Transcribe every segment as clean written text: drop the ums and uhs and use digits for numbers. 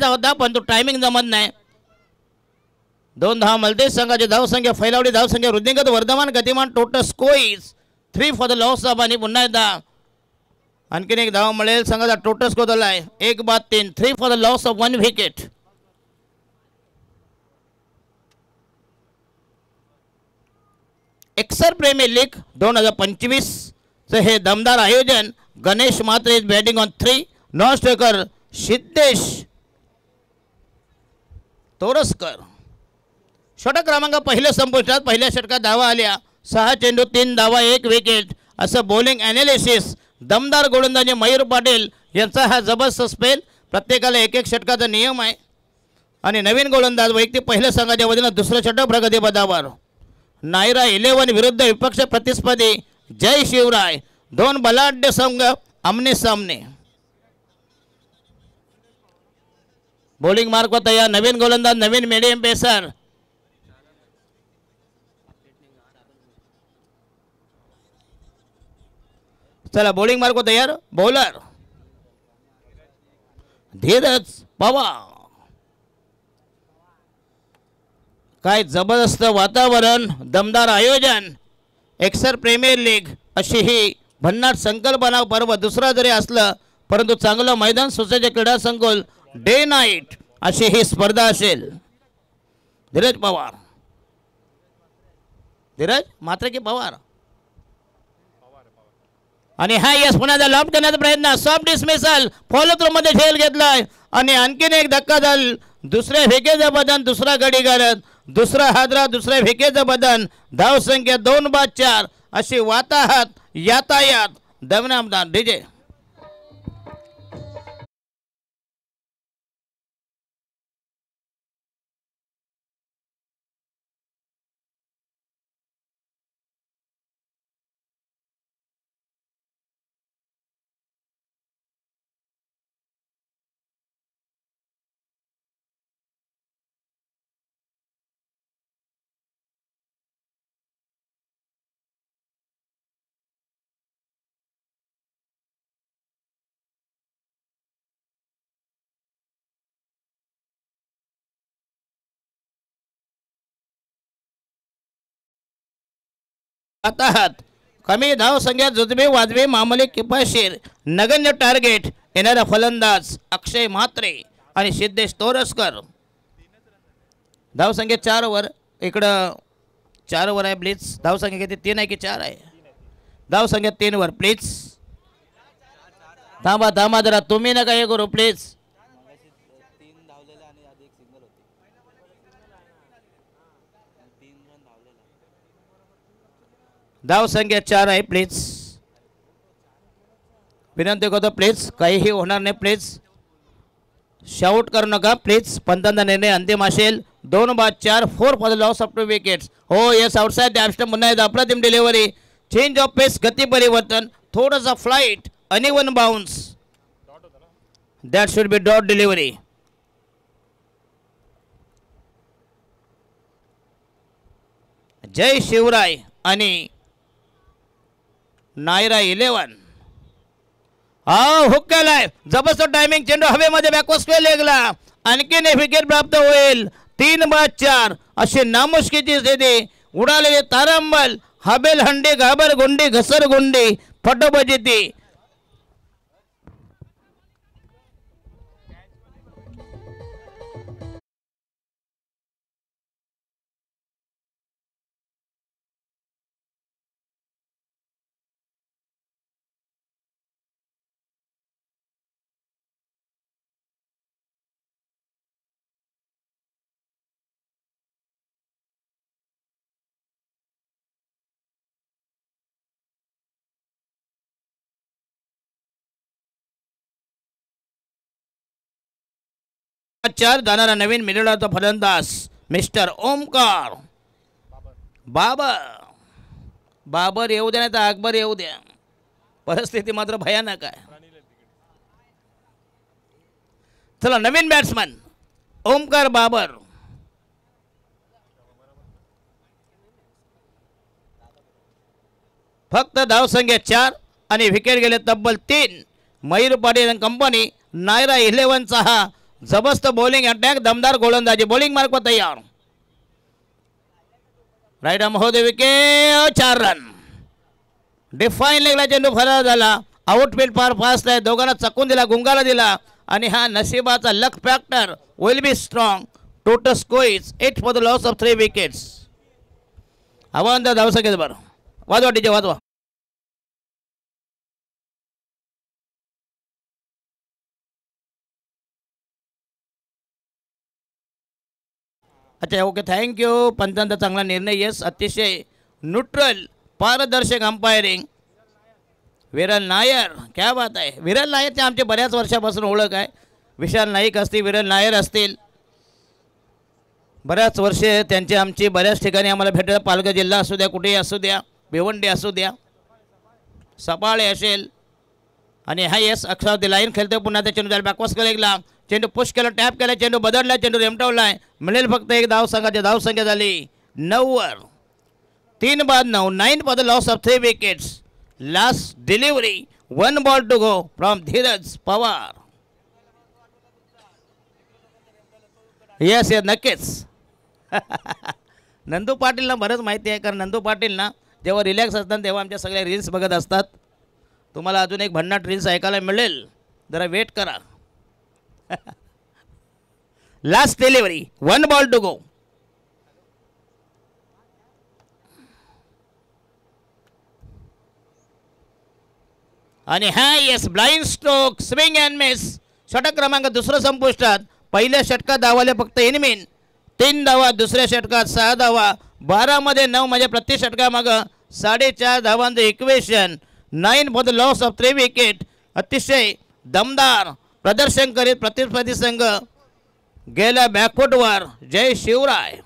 घातला होता पण तो टायमिंग जमत नाही. 2 धावा मल्तेश संघाची धावसंख्या फैलावली धावसंख्या वृद्धिंगत वर्धमान गतिमान total score is 3 for the loss of आणि पुन्हा एकदा आणखीन एक धावा मिळेल. संघाचा टोटल स्कोर झाला आहे 1-3 3 for the loss of 1 wicket. एक्सर प्रीमियर लीग 2025 चे हे दमदार आयोजन. Ganesh Mhatre is batting on 3. Non striker Siddhesh Toraskar. षटक क्रमांक पहिल्या संपुष्टात. पहिल्या षटकात धावा आल्या 6 चेंडू 3 धावा 1 विकेट असं बॉलिंग ॲनालिसिस. दमदार गोलंदाजी मयूर पाटील यांचा हा जबरदस्त स्पेल. प्रत्येकाला एक षटकाचा नियम आहे आणि नवीन गोलंदाज वैयक्तिक पहिल्या संघाच्या वतीनं दुसरं षटक प्रगतीपथावर. नायरा 11 विरुद्ध विपक्ष प्रतिस्पर्धी जय शिवराय. 2 बलाढ्य संघ आमने सामने. बॉलिंग मार्क तयार. नवीन गोलंदाज नवीन मीडियम पेसर. चला बॉलिंग मार्क तयार. बॉलर धीरज पवार. काय जबरदस्त वातावरण दमदार आयोजन. एक्सर प्रीमियर लीग अशी ही भन्नाट संकल्पना पर्व दुसरा जरी असलं परंतु चांगलं मैदान सुसज्ज क्रीडा संकुल डे नाईट अशी ही स्पर्धा असेल. धीरज पवार. धीरज मात्र की पवार आणि हा यस पुन्हा लॉप करण्याचा प्रयत्न. सॉफ्ट डिसमिसल फॉलो थ्रू मध्ये झेल घेतलाय आणि आणखीन एक धक्का झाला. दुसऱ्या विकेटचं बदन दुसरा गडी करत दुसरा हादरा दुसऱ्या विकेटचं बदन. धावसंख्या 2-4 अशी वाताहत यातायात दमनामदार डीजे. आहात कमी धाव संख्या जुजबे वाजबे मामूली किफायतशीर नगण्य टार्गेट येणारा फलंदाज अक्षय म्हात्रे आणि सिद्धेश तोरसकर. धाव संख्या 4 वर. इकडं 4 वर आहे प्लीज. धाव संख्या किती 3 आहे की 4 आहे. धाव संख्या 3 वर प्लीज. थांबा थांबा जरा तुम्ही नका हे करू प्लीज. धाव संख्या 4 आहे प्लीज. विनंती करतो प्लीज. काहीही होणार नाही प्लीज. शाउट करू नका प्लीज. पंतांचा निर्णय अंतिम असेल. 2-4 4 for the loss of 2 wickets. हो यस आउटसाइड द पुन्हा एकदा अप्रतिम डिलिव्हरी. चेंज ऑफ पेस गती परिवर्तन थोडासा flight uneven bounce. That should B dot delivery. जय शिवराय आणि नायरा 11. हुक केलाय जबरदस्त टायमिंग. चेंडू हवेमध्ये बॅकवर्ड स्क्वेअर लेगला. आणखीन एक विकेट प्राप्त होईल. 3-4 अशी नामुष्कीची स्थिती. उडालेले तारांबल हबेल हंडी घाबर गुंडी घसर गुंडी फटोबजिती. चार जाणारा नवीन मिडलचा फलंदाज मिस्टर ओमकार बाबर येऊ द्या नाही तर अकबर येऊ द्या. परिस्थिती मात्र भयानक आहे. चला नवीन बॅट्समन ओमकार बाबर. फक्त धावसंख्या 4 आणि विकेट गेले तब्बल 3. मयूर पाटील कंपनी नायरा 11 चा हा जबरदस्त बॉलिंग अटॅक, दमदार गोलंदाजी, बॉलिंग मार्क तयार. राईट आर्म हो दे विकेट, 4 रन. डिफाईन लेगला चेंडू फरार झाला. आउटफील्ड फार फास्ट आहे, दोघांना चकून दिला, गुंगाला दिला आणि हा नशिबाचा luck factor will be strong. Total score is 8 for the loss of 3 wickets. आव्हान धाव सकेल बरं, वाजवा डीजे वाजवा. अच्छा ओके, थँक्यू. पंचांचा चांगला निर्णय. येस, अतिशय न्यूट्रल पारदर्शक अंपायरिंग. विरल नायर, क्या बात आहे. विरल नायरचे आमचे बऱ्याच वर्षापासून ओळख आहे. विशाल नाईक असतील, विरल नायर असतील, बऱ्याच वर्षे त्यांची आमची बऱ्याच ठिकाणी आम्हाला भेटलं. पालघर जिल्हा असू द्या, कुठेही असू द्या, भिवंडी असू द्या, सपाळे असेल. आणि हा येस अक्षरावती लाईन खेळतो. पुन्हा त्या चेंडू झाला बॅकवर्स केला, चेंडू पुश केला, टॅप केला, चेंडू बदलला, चेंडू रेमटवला आहे. मिळेल फक्त एक धाव. संघाची धावसंख्या झाली 9 3 बाद 9. 9 for the loss of 3 wickets. Last delivery, 1 ball to go from Dheeraj Pawar. Yes yes नक्कीच. नंदू पाटीलना बरंच माहिती आहे, कारण नंदू पाटीलना जेव्हा रिलॅक्स असतात तेव्हा आमच्या सगळ्या रील्स बघत असतात. तुम्हाला अजून एक भन्नाट रील्स ऐकायला मिळेल, जरा वेट करा. Last delivery, 1 ball to go. आणि हा yes blind stroke, swing and miss. षटक क्रमांक दुसरं संपुष्टात. पहिल्या षटकात धावाले फक्त इनमिन 3 धावा, दुसऱ्या षटकात 6 धावा, 12 मध्ये 9, म्हणजे प्रति षटकामागं 4.5 धावांचं equation. 9 for the loss of 3 wicket. अतिशय दमदार प्रदर्शन करीत प्रतिस्पर्धी संघ गेला बॅकफुटवर. जय शिवराय.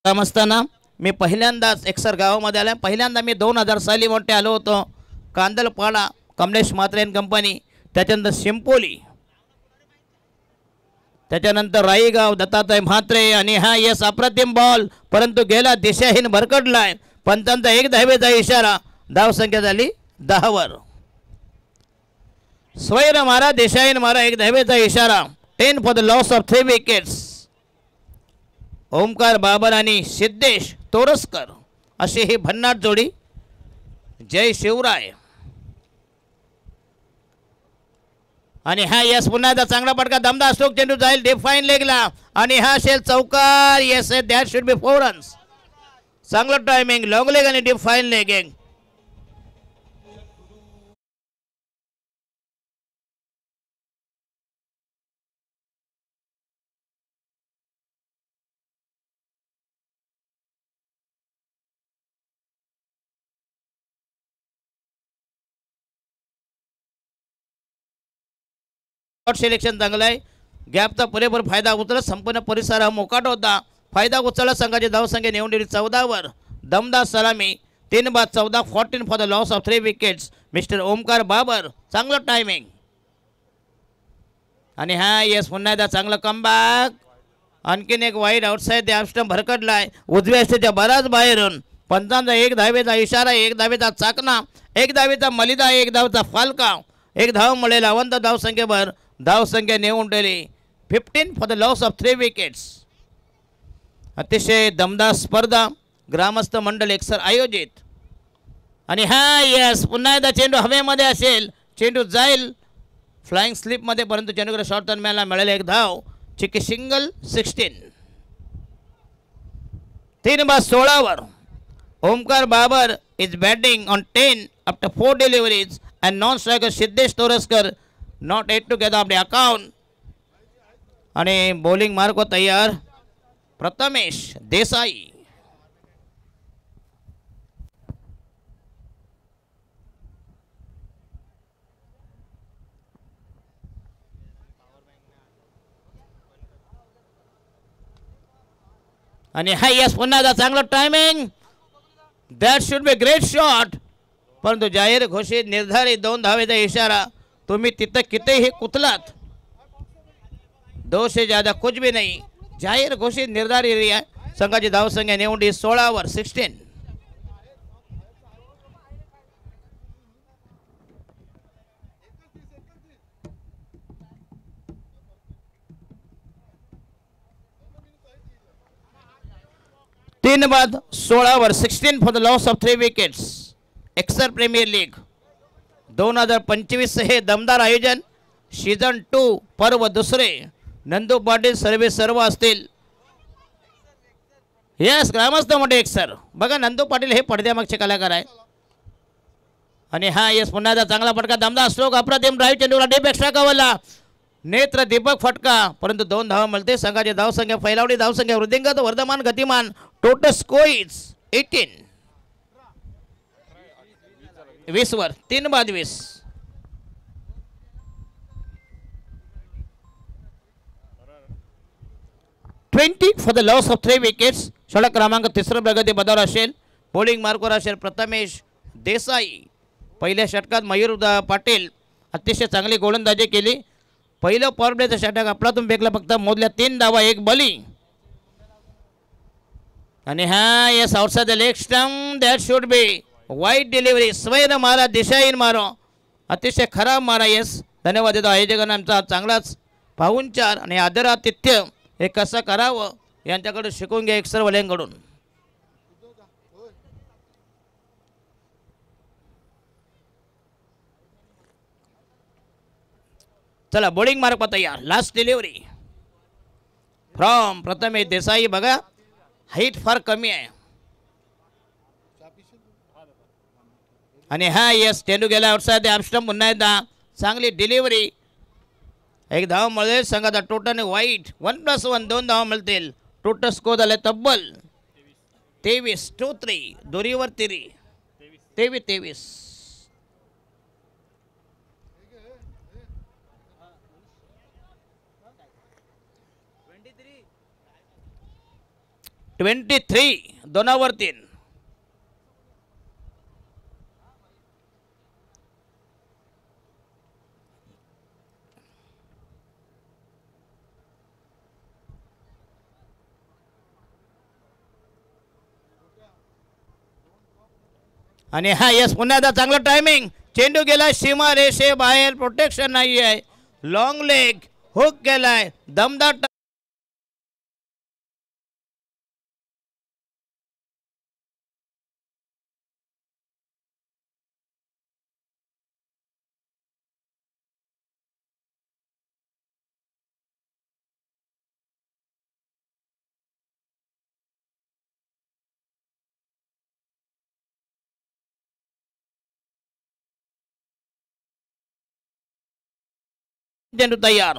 असताना मी पहिल्यांदाच एकसर गावामध्ये आलो. पहिल्यांदा मी 2000 साली मोठे आलो होतो. कांदलपाडा, कमलेश म्हात्रे अँड कंपनी, त्याच्यानंतर शिंपोली, त्याच्यानंतर राईगाव, दत्तात्रय म्हात्रे. आणि हा यस अप्रतिम बॉल, परंतु गेला दिशाहीन भरकटलाय. पंचांचा 1 धावेचा इशारा. धावसंख्या झाली 10 वर. स्वैर मारा, दिशाहीन मारा, 1 धावेचा इशारा. 10 for the loss of 3 wickets. Omkar Babar आणि सिद्धेश तोरसकर अशी ही भन्नाट जोडी. जय शिवराय. आणि हा यस पुन्हा एकदा चांगला पटका, दमदार स्ट्रोक, चेंडू जाईल डिफाईन लेगला आणि हा शेल चौकार. Yes that should B 4 runs. चांगलं टायमिंग, लॉंग लेग आणि डिफाईन लेगिंग. सिलेक्शन चांगलं आहे. गॅपचा पुरेपूर फायदा उचलत संपूर्ण परिसर हा मोकाट होता. फायदा उचलला. संघाची धावसंख्या नेऊन दिली 14 वर. दमदार सलामी, 3 बाद 14, 14 for the loss of 3 wickets. Mister Omkar Babar, चांगलं टायमिंग. आणि हा येस पुन्हा एकदा चांगलं कमबॅक. आणखीन एक वाईड आउटसाईड द स्टंप भरकटलाय उजव्या स्टेच्या बराच बाहेरून. पंचांचा 1 धावेचा इशारा, 1 धावेचा चाकणा, 1 धावेचा मलिदा, 1 धावेचा फालका. 1 धाव मिळेल. अवंत धावसंख्येवर धावसंख्या नेऊन ठेवली 15 for the loss of 3 wickets. अतिशय दमदार स्पर्धा ग्रामस्थ मंडळ एकसर आयोजित. आणि हा यस पुन्हा एकदा चेंडू हवेमध्ये असेल, चेंडू जाईल फ्लाइंग स्लिपमध्ये, परंतु चेंडूकडे शॉर्ट टर्नमॅनला मिळेल 1 धाव. चिकी सिंगल 16. 3 बाद 16 वर. Omkar Babar is batting on 10 after 4 deliveries and non striker Siddhesh Torsakar not yet to get off the account. आणि बॉलिंग मार्क व तयार प्रथमेश देसाई. आणि हा यस पुन्हा एकदा चांगलं timing. That should be great shot. परंतु जाहीर घोषित निर्धारित 2 धावेचा इशारा. तुम्ही तिथं कितीही कुतलात, 2 से ज्यादा कुछ भी नाही. जाहीर घोषित निर्धारित एरिया. संघाची धावसंख्या निवडी 16 16. तीन बाद 16 16 for the loss of 3 wickets. एक्सर प्रीमियर लीग 2025 हे दमदार आयोजन. सीझन 2 पर्व दुसरे. नंदू पाटील सर्वे सर्व असतील. यस ग्रामस्थ मोठे एक्सर. बघा नंदू पाटील हे पडद्यामागचे कलाकार आहे. आणि हा यस पुन्हा एकदा चांगला फटका. दमदार स्ट्रोक. अप्रतिम ड्राईव्ह. चेंडूला डीप एक्स्ट्रा कवरला. नेत्र दीपक फटका. परंतु 2 धावा मिळते. संघाची धावसंख्या फैलावली. धावसंख्या वृद्धिंगत वर्धमान गतिमान. Total score 18. 20 वर 3 बाद 20. For the loss of 3 wickets. षटक क्रमांक 3 प्रगती पदावर असेल. बॉलिंग मार्कवर असेल प्रथमेश देसाई. पहिल्या षटकात मयूर पाटील अतिशय चांगली गोलंदाजी केली. पहिलं पॉवर प्लेचं षटक आपलातून फेकला. फक्त मोजल्या 3 धावा 1 बली. आणि हा yes outside the leg stump. That should be wide delivery. स्वैर मारा. दिशाहीन मारो. अतिशय खराब मारा. यस धन्यवाद देतो आयोजकांना. आमचा चांगलाच पाहुणचार आणि आदरातिथ्य हे कसं करावं यांच्याकडून शिकून घ्या एक्सरवाल्यांकडून. चला बॉलिंग मार्क तयार. Last delivery from Prathamesh Desai. बघा हाईट फार कमी आहे. आणि हा यस चेंडू गेला आउटसाइड द ऑफ. पुन्हा एकदा चांगली डिलिव्हरी. 1 धाव मिळेल. संघाचा टोटल वाईट 1+1 2 धावा मिळतील. टोटल स्कोर झाले तब्बल 23-3. दोरीवर 23. 23 दोनावर 3. आणि हा यस पुन्हा एकदा चांगलं टायमिंग. चेंडू गेला सीमा रेषे बाहेर. प्रोटेक्शन नाही आहे. लॉंग लेग हुक केलाय. दमदार चेंडू तयार.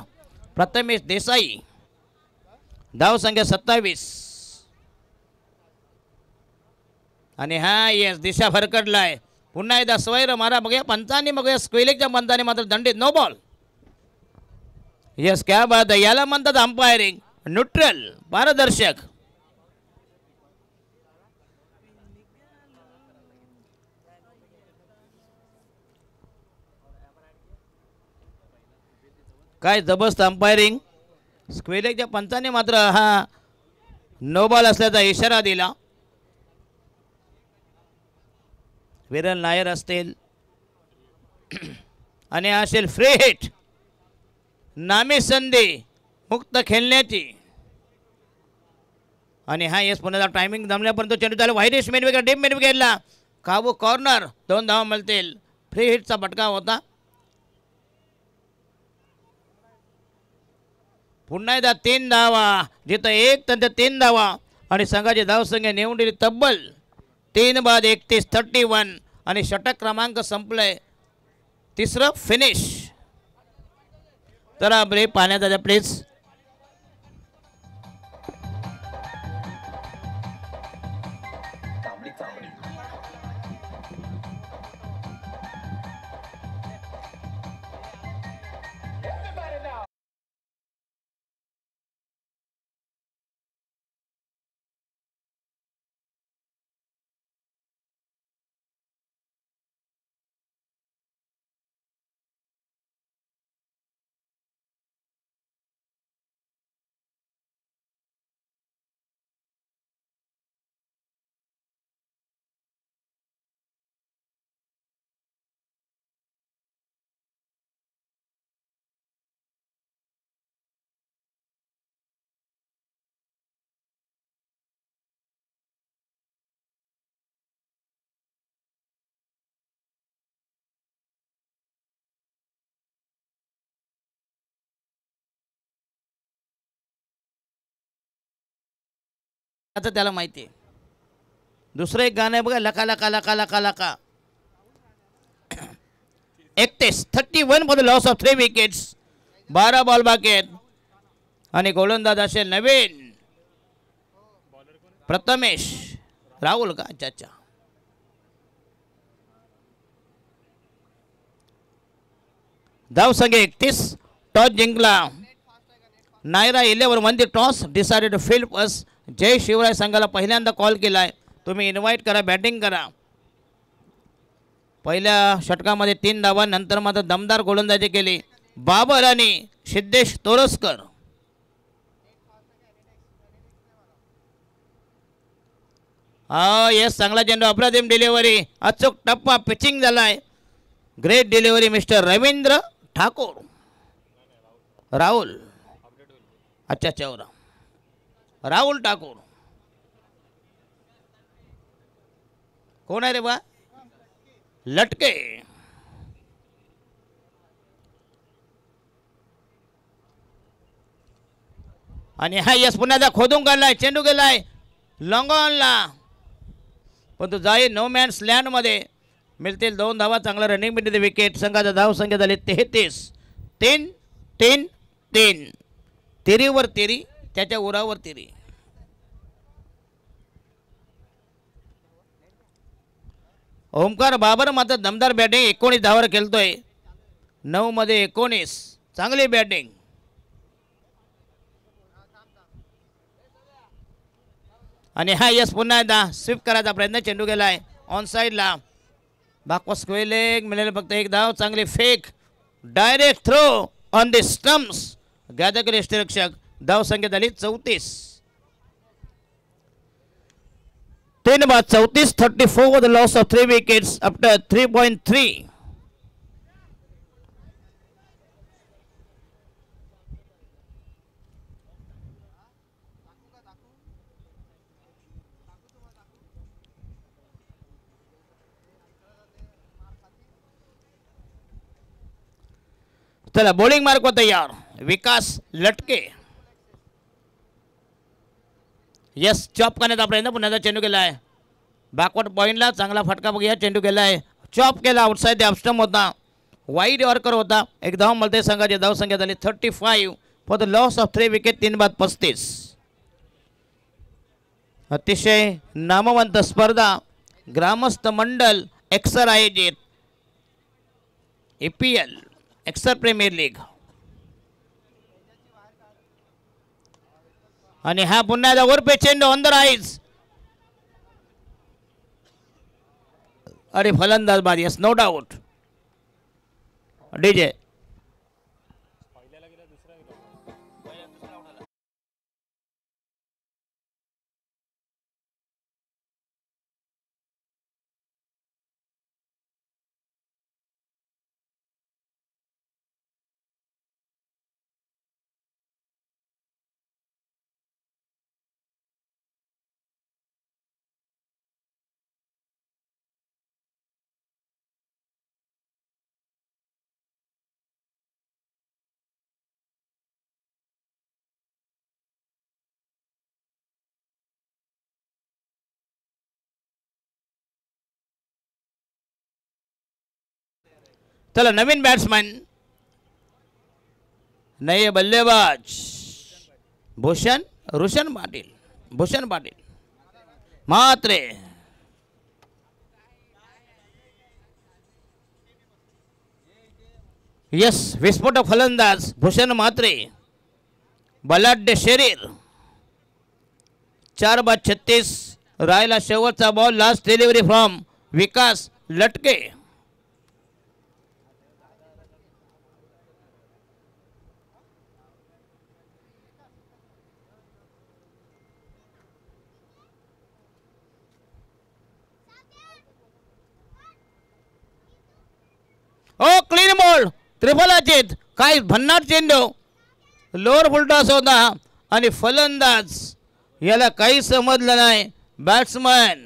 प्रथमेश देसाई. धाव संख्या 27. आणि हा यस दिशा फरकडलाय. पुन्हा एकदा स्वैर मारा. बघूया पंचांनी बघूया. स्क्वेलिकच्या पंचांनी मात्र दंडित. No ball. यस क्या बात आहे. याला म्हणतात अंपायरिंग न्यूट्रल पारदर्शक. काय जबरदस्त अंपायरिंग. स्क्वेलिकच्या पंचाने मात्र हा नो बॉल असल्याचा इशारा दिला. विरल नायर असतील आणि असेल फ्री हिट. नामी संधी मुक्त खेळण्याची. आणि हा यस पुन्हा टायमिंग जमल्यापर्यंत चेंडू झाला. व्हाईटिश मेन विकेट. डीप मेन विकेटला काबू. कॉर्नर. 2 धावा मिळतील. फ्री हिटचा फटका होता. पुन्हा एकदा 3 धावा. जिथं 1 तर 3 धावा. आणि संघाची धावसंख्या निवडलेली तब्बल 3 बाद 31 31. आणि षटक क्रमांक संपलंय. 3रं फिनिश. तर ब्रेक पाहण्यात आल्या प्लीज. आता त्याला माहिती आहे. दुसरं एक गाणं आहे बघा, लका लका लका लका लका. 31 for the loss of 3 wickets. 12 ball बाकी आहेत आणि गोलंदाज असेल नवीन प्रथमेश राहुल का. अच्छा अच्छा. धावसंख्या 31. टॉस जिंकला Nayra 11 won the toss decided to field first. Jai Shivrai संघाला पहिल्यांदा कॉल केलाय. तुम्ही इन्व्हाइट करा, बॅटिंग करा. पहिल्या षटकामध्ये 3 धावा, नंतर मात्र दमदार गोलंदाजी केली बाबर आणि सिद्धेश तोरसकर. येस, चांगला चेंडू, अप्रतिम डिलिव्हरी, अचूक टप्पा, पिचिंग झालाय. Great delivery mister Ravindra Thakur. Rahul, अच्छा चौरा, राहुल ठाकूर कोण आहे रे बा. लटके. आणि हा यस पुन्हा खोदून काढलाय, चेंडू गेलाय लॉंग ऑनला, पण तो जाई नो मॅन्स लँड मध्ये. मिळतील 2 धावा. चांगला रनिंग मिळते विकेट. संघाचा धाव संख्या झाली 33. 3 3 3. तिरीवर तिरी, त्याच्या उरावर तिरी. ओमकार बाबर मात्र दमदार बॅटिंग. 19 धावावर खेळतोय. 9 मध्ये 19. चांगली बॅटिंग. आणि हा यस पुन्हा एकदा स्विप करायचा प्रयत्न, चेंडू गेलाय ऑन साईडला. बाकवा स्क्वेलेग मिळेल फक्त 1 धाव. चांगली फेक, direct throw on the stumps. गादकर यष्टीरक्षक. धाव संख्या झाली 34. 3 बाद 34. 34 with the loss of 3 wickets after 3.3. चला बॉलिंग मार्क तयार. विकास लटके. यस, चॉप करण्याचा प्रयत्न, पुन्हा चेंडू केलाय बॅकवर्ड पॉइंटला. चांगला फटका बघूया. चेंडू केलाय, चॉप केला, आउटसाइड द अपस्टम होता, वाईड यॉर्कर होता. 1 धाव मिळते. संघाची धाव संख्या झाली 35 for the loss of 3 wicket. 3 बाद 35. अतिशय नामवंत स्पर्धा, ग्रामस्थ मंडल एक्सर आयोजित EPL एक्सर प्रीमियर लीग. आणि हा पुन्हा एकदा वरपे चेंडू ऑन द राईज. अरे फलंदाज बाद. Yes, no doubt. डीजे चला नवीन बॅट्समॅन, नये बल्लेबाज भूषण रुशन पाटील. भूषण पाटील मात्रे. यस, विस्फोटक फलंदाज भूषण मात्रे. बलाढ्य शरीर. 4 बाद 36. राहिला शेवटचा बॉल. लास्ट डिलिव्हरी फ्रॉम विकास लटके. ओ क्लीन बॉल, त्रिफल अचित. काय भन्नाट चेंडू, लोअर फुलटॉस होता आणि फलंदाज याला काही समजलं नाही. बॅट्समॅन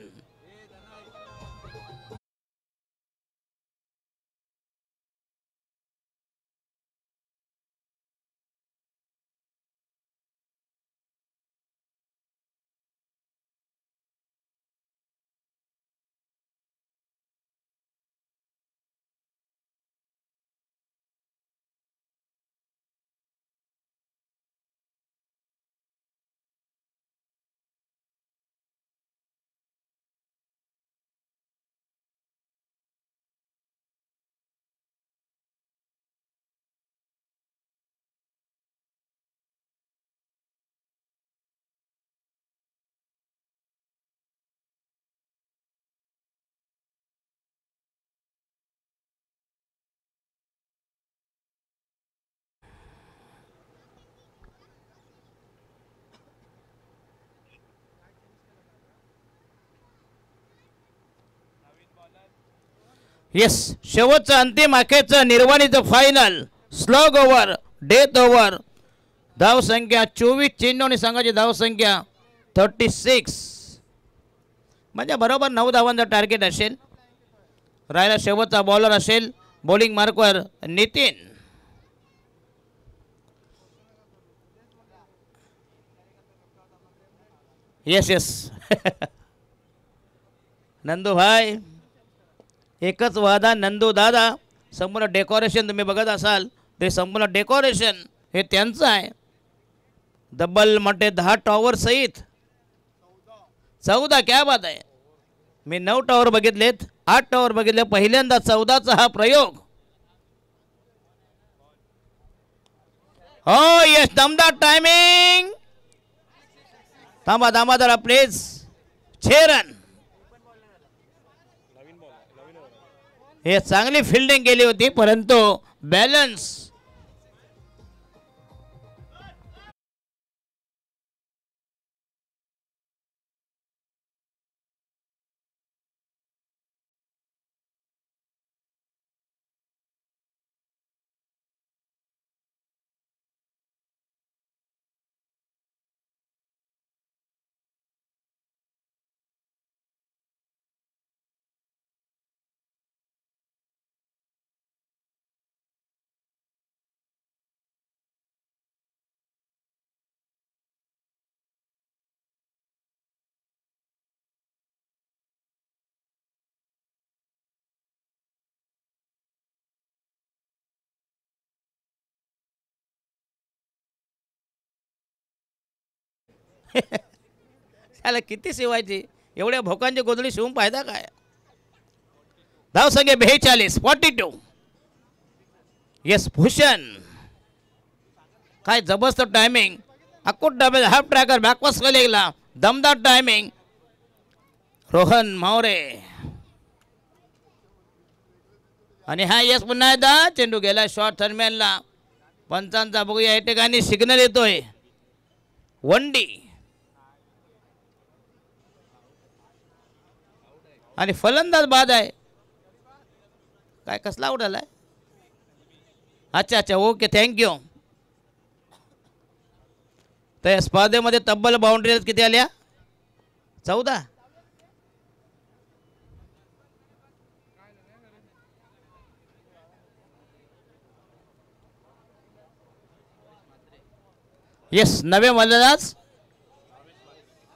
येस, शेवटचं अंतिम अखेरचं निर्वाणीचं final slog over, death over. धावसंख्या 24 चेंडू आणि संघाची धावसंख्या 36. म्हणजे बरोबर 9 धावांचा टार्गेट असेल. राहिला शेवटचा बॉलर असेल बॉलिंग मार्कवर नितीन. येस येस नंदू भाई, एकच वादा नंदू दादा. संपूर्ण डेकोरेशन तुम्ही बघत असाल ते संपूर्ण डेकोरेशन हे त्यांचं आहे. डबल म्हणजे 10 टॉवर सहित 14. क्या बात आहे. मी 9 टॉवर बघितलेत, 8 टॉवर बघितले, पहिल्यांदा 14चा हा प्रयोग. हो येस, दमदार टायमिंग. थांबा थांबा जरा प्लीज. 6 रन. हे चांगली फिल्डिंग केली होती परंतु बॅलन्स. त्याला किती शिवायची, एवढ्या भोकांची गोधडी शिवून फायदा काय. धावसंख्या 42, 42. येस भूषण, काय जबरदस्त टायमिंग. अकुट डबे हाफ ट्रॅकर बॅकवर्स गेला, दमदार टायमिंग. रोहन मावरे आणि हा येस पुन्हा एकदा चेंडू गेला शॉर्ट थर्मॅनला. पंचांचा बघूया, या ठिकाणी सिग्नल येतोय. वंडी आणि फलंदाज बाद आहे. काय कसला आउट आलाय. अच्छा अच्छा ओके थँक्यू. तर या स्पर्धेमध्ये तब्बल बाउंड्री किती आल्या. 14. येस, नवे मल्लदाज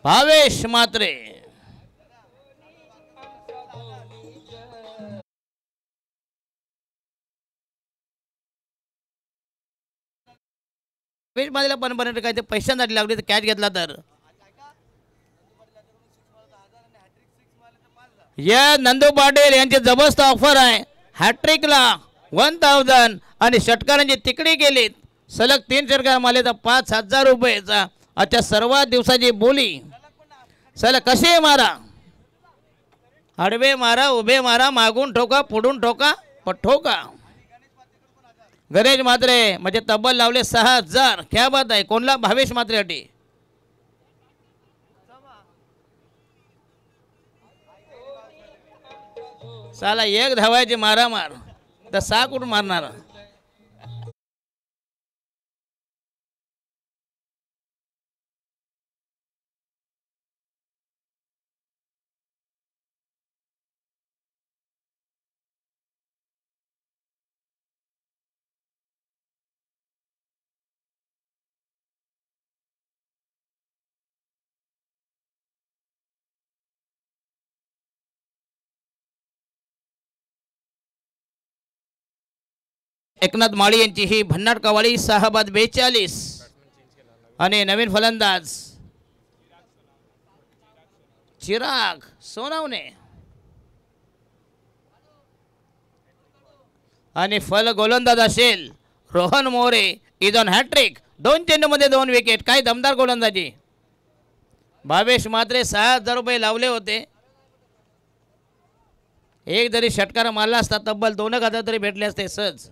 भावेश मात्रे. मध्ये पण काय ते पैशांसाठी लागले तर कॅच घेतला तर. या नंदू पाटील यांची जबरदस्त ऑफर आहे. हॅट्रिकला 1000 आणि षटकारांची तिकडी केलीत. सलग 3 षटकार मारले तर 5000 रुपयेचा आजच्या सर्वात दिवसाची बोली. चला कसे मारा, आडवे मारा, उभे मारा, मागून ठोका, पुढून ठोका, ठोका. गणेश मात्रे म्हणजे तब्बल लावले 6000. क्या बात आहे. कोणला भावेश मात्रेसाठी. साला एक धावायची मारामार तर 6 कुठून मारणार. एकनाथ माळी यांची ही भन्नाट कवाली 6 बाद 42. आणि नवीन फलंदाज चिराग सोनावणे आणि फल गोलंदाज असेल Rohan More. Is on hattrick. 2 चेंडूमध्ये 2 विकेट. काय दमदार गोलंदाजी. भावेश मात्रे 6000 रुपये लावले होते. एक जरी षटकार मारला असता तब्बल 2000 तरी भेटले असते सहज.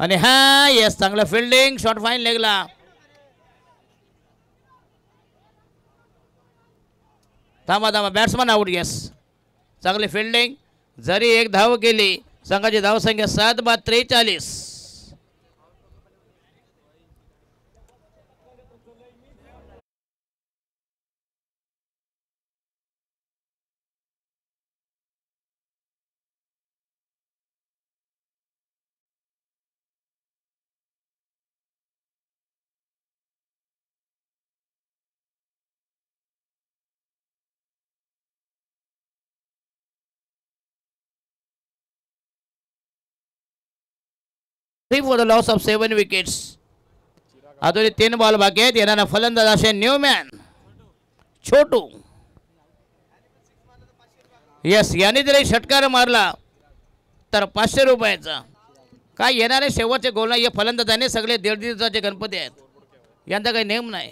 आणि हा येस, चांगलं फिल्डिंग. Short fine लेगला. थांबा थांबा, बॅट्समन आउट. येस, चांगली फिल्डिंग. जरी एक धाव केली संघाची धावसंख्या 7/43. For the loss of 7 wickets. अजून 3 बॉल बाकी आहेत. येणारा फलंदाज असे न्यूमॅन छोटू. यस, याने जरी षटकार मारला तर 500 रुपयाचा. काय येणारे शेवटचे गोल नाही. या फलंदाजाने सगळे 1.5 दिवसाचे गणपती आहेत. यांचा काही नेम नाही.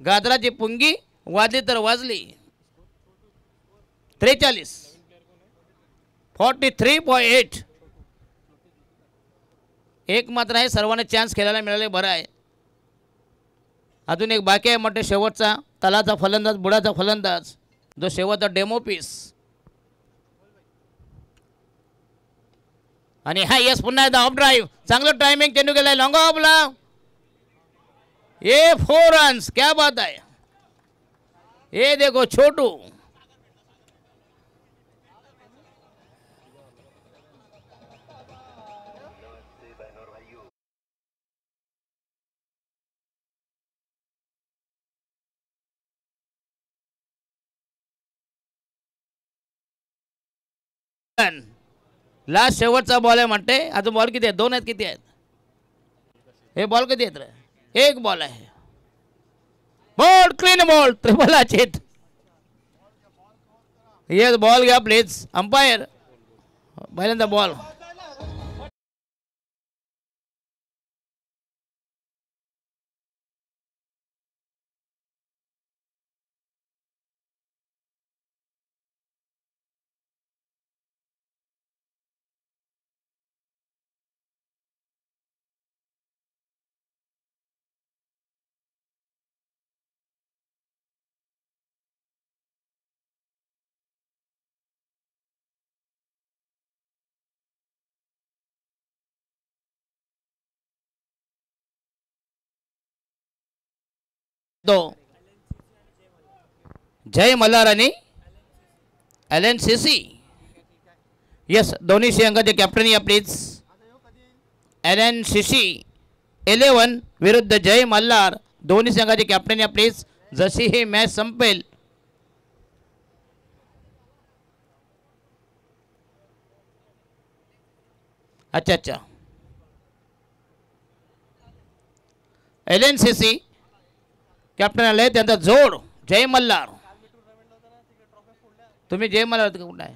गाजराची पुंगी वाजली तर वाजली. 43 43.8. एक मात्र आहे. सर्वांना चान्स खेळायला मिळाले, बरं आहे. अजून एक बाकी आहे म्हणजे शेवटचा तलाचा फलंदाज, बुडाचा फलंदाज, जो शेवटचा डेमो पीस. आणि हा यस पुन्हा एकदा ऑफ ड्राईव्ह. चांगलं टायमिंग चेंडू गेलाय लॉंग ऑफला. ये 4 रन्स. क्या बात आहे. ये देखो छोटू. लास्ट शेवटचा बॉल आहे म्हणते. अजून बॉल किती आहेत? 2 आहेत. किती आहेत हे बॉल? किती आहेत रे? 1 बॉल आहे. Ball clean ball. ट्रिपल अचित. येस, बॉल घ्या प्लीज. अंपायर पहिल्यांदा बॉल. जय मल्हार आणि LNCC. यस, दोन्ही संघाचे कॅप्टन या प्लीज. LNCC 11 विरुद्ध जय मल्हार. दोन्ही संघाचे कॅप्टन या प्लीज. जशी ही मॅच संपेल अच्छा LNCC कॅप्टन आले. त्यांचा जोड जय मल्हार. तुम्ही जय मल्हार कुठं आहे?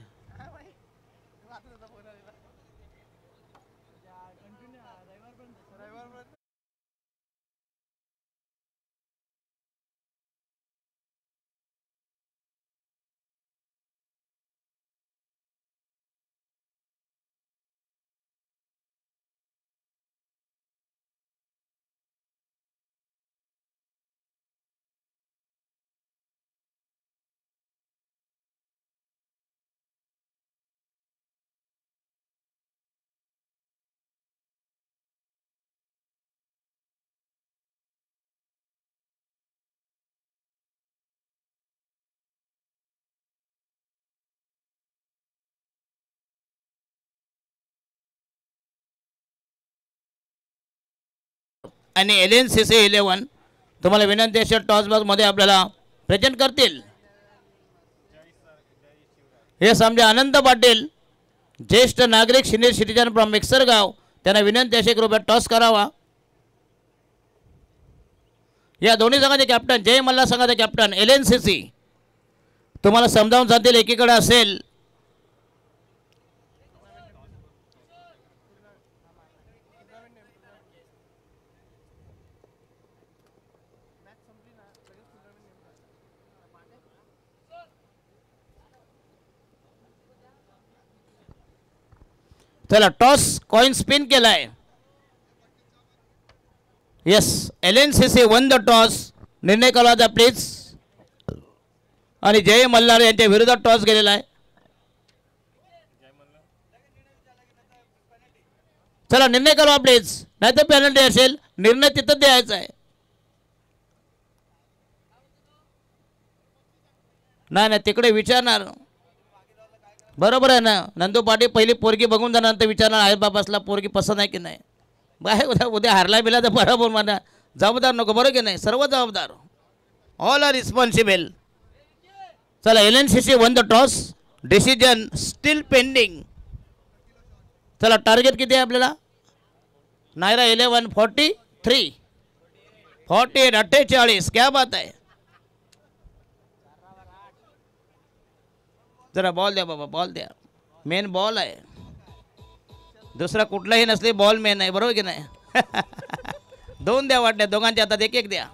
आणि LNCC 11 तुम्हाला विनंती आहे टॉस बॉक्स मध्ये आपल्याला प्रेझेंट करतील. हे समजा आनंद पाटील, ज्येष्ठ नागरिक, सिनियर सिटीजन फ्रॉम मिक्सरगाव. त्यांना विनंती अशी कृपया टॉस करावा. या दोन्ही संघाचे कॅप्टन, जय मल्हार संघाचे कॅप्टन LNCC तुम्हाला समजावून सांगतील. एकीकडे असेल चला टॉस कॉइन स्पिन केलाय. Yes, LNCC won the toss. निर्णय करा जा प्लीज. आणि जय मल्हार यांच्या विरोधात टॉस गेलेला आहे. चला निर्णय करा प्लीज, नाही तर पेनल्टी असेल. निर्णय तिथं द्यायचा आहे. नाही नाही तिकडे विचारणार. बरोबर आहे ना. नंदू पाटील पहिली पोरगी बघून जाणार, नंतर विचारणार आई बाबासला पोरगी पसंत आहे की नाही. बाहेर उद्या उद्या हारला बिला तर बरोबर म्हणा. जबाबदार नको, बरोबर की नाही. सर्व जबाबदार, ऑल आर रिस्पॉन्सिबल. चला LNCC won the toss, decision steel pending. चला टार्गेट किती आहे आपल्याला. नायरा 11 43 48 48. क्या बात आहे. जरा बॉल द्या बाबा, बॉल द्या. मेन बॉल आहे, दुसरा कुठलाही नसले बॉल मेन आहे, बरोबर की नाही. दोन द्या वाटल्या, दोघांच्या हातात एक एक द्या.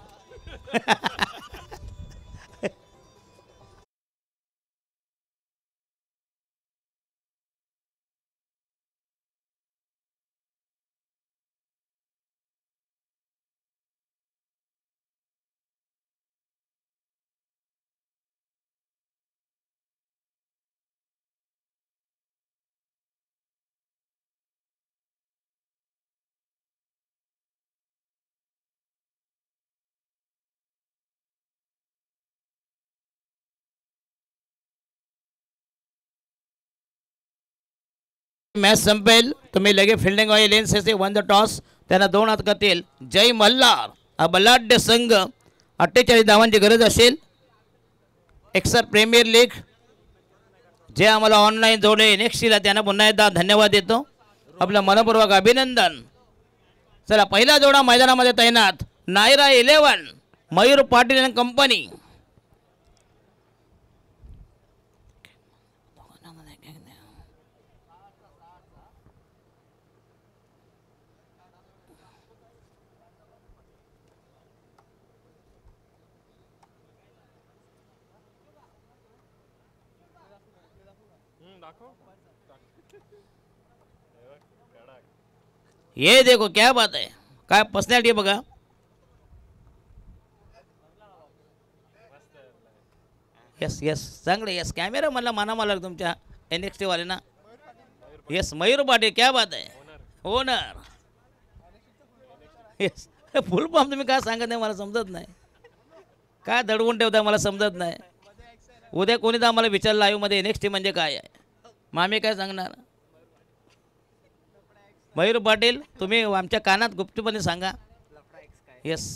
मॅच संपेल, तुम्ही लगे fielding oil LNCC won the toss. त्यांना 2 हात करतील. जय मल्हार हा बलाढ्य संघ. 48 धावांची गरज असेल. एक्सर प्रीमियर लीग जे आम्हाला ऑनलाईन जोडले नेक्स्टला, त्यांना पुन्हा एकदा धन्यवाद देतो, आपलं मनपूर्वक अभिनंदन. चला पहिला जोडा मैदानामध्ये तैनात. नायरा 11 मयूर पाटील आणि कंपनी. ये देखो क्या बात आहे. काय पर्सनॅलिटी बघा. यस यस चांगले. यस कॅमेरा मला मला तुमच्या NXT वाल्यांना. यस मयूर पाटील, क्या बात आहे. ओनर. यस फुल फॉर्म तुम्ही काय सांगत नाही मला समजत नाही. काय दडवून ठेवता मला समजत नाही. उद्या कोणी तर आम्हाला विचारलं लाईव्हमध्ये NXT म्हणजे काय आहे, मग आम्ही काय सांगणार. मयूर पाटील तुम्ही आमच्या कानात गुप्तपणे सांगा. यस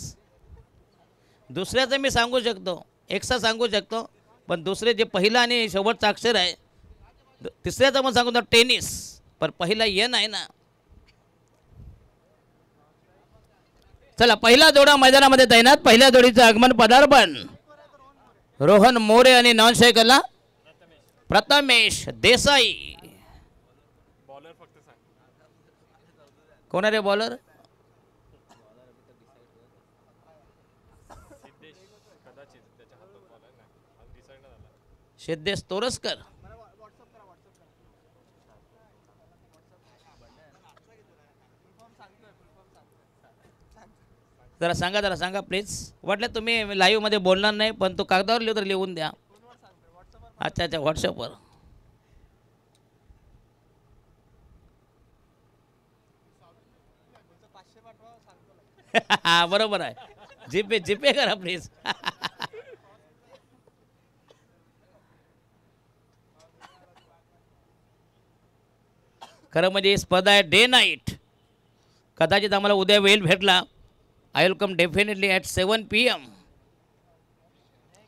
दुसऱ्याचं मी सांगू शकतो, एकसा सांगू शकतो, पण दुसरे जे पहिला आणि शेवटचा अक्षर आहे, तिसऱ्याचं पण सांगू तर टेनिस, पण पहिला N आहे ना. चला पहिला जोडा मैदानामध्ये तैनात. पहिल्या जोडीचं आगमन पदार्पण रोहन मोरे आणि नॉन सायकलला प्रथमेश देसाई. कोण आहे रे बॉलर. सिद्धेश तोरसकर. जरा सांगा प्लीज. वाटलं तुम्ही लाईव्ह मध्ये बोलणार नाही, पण तो कागदावर लिहू तर लिहून द्या. अच्छा व्हॉट्सअपवर. बरोबर आहे. जीपे करा प्लीज. खरं म्हणजे ही स्पर्धा आहे डे नाईट. कदाचित आम्हाला उद्या वेळ भेटला, I will come definitely at 7 PM.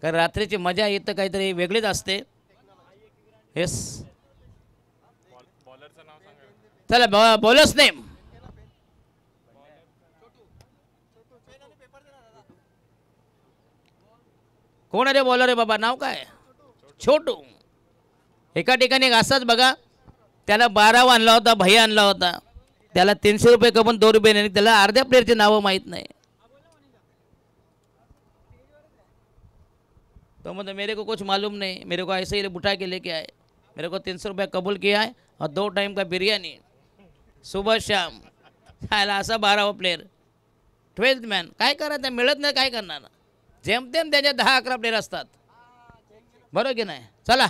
कारण रात्रीची मजा येतं काहीतरी वेगळीच असते. येस चला बॉलर्स नेम. कोण आहे रे बॉलर आहे बाबा, नाव काय. छोटू. एका ठिकाणी एक असाच बघा, त्याला 12 आणला होता, भैया आणला होता, त्याला 300 रुपये कमून 2 रुपये नाही, त्याला अर्ध्या प्लेयरची नावं माहीत नाही. तो मतलब मेरे को कुछ मालूम नहीं, मेरे को ऐसे ही बुठा के लेके आए, मेरे को 300 रुपये कबूल किया है और 2 टाइम का बिरयानी सुबह शाम. ह्याला असा 12वा प्लेयर 12th मॅन. काय करायचं, मिळत नाही काय करणार. जेमतेम त्याच्या 10-11 प्लेयर असतात, बरोबर की नाही. चला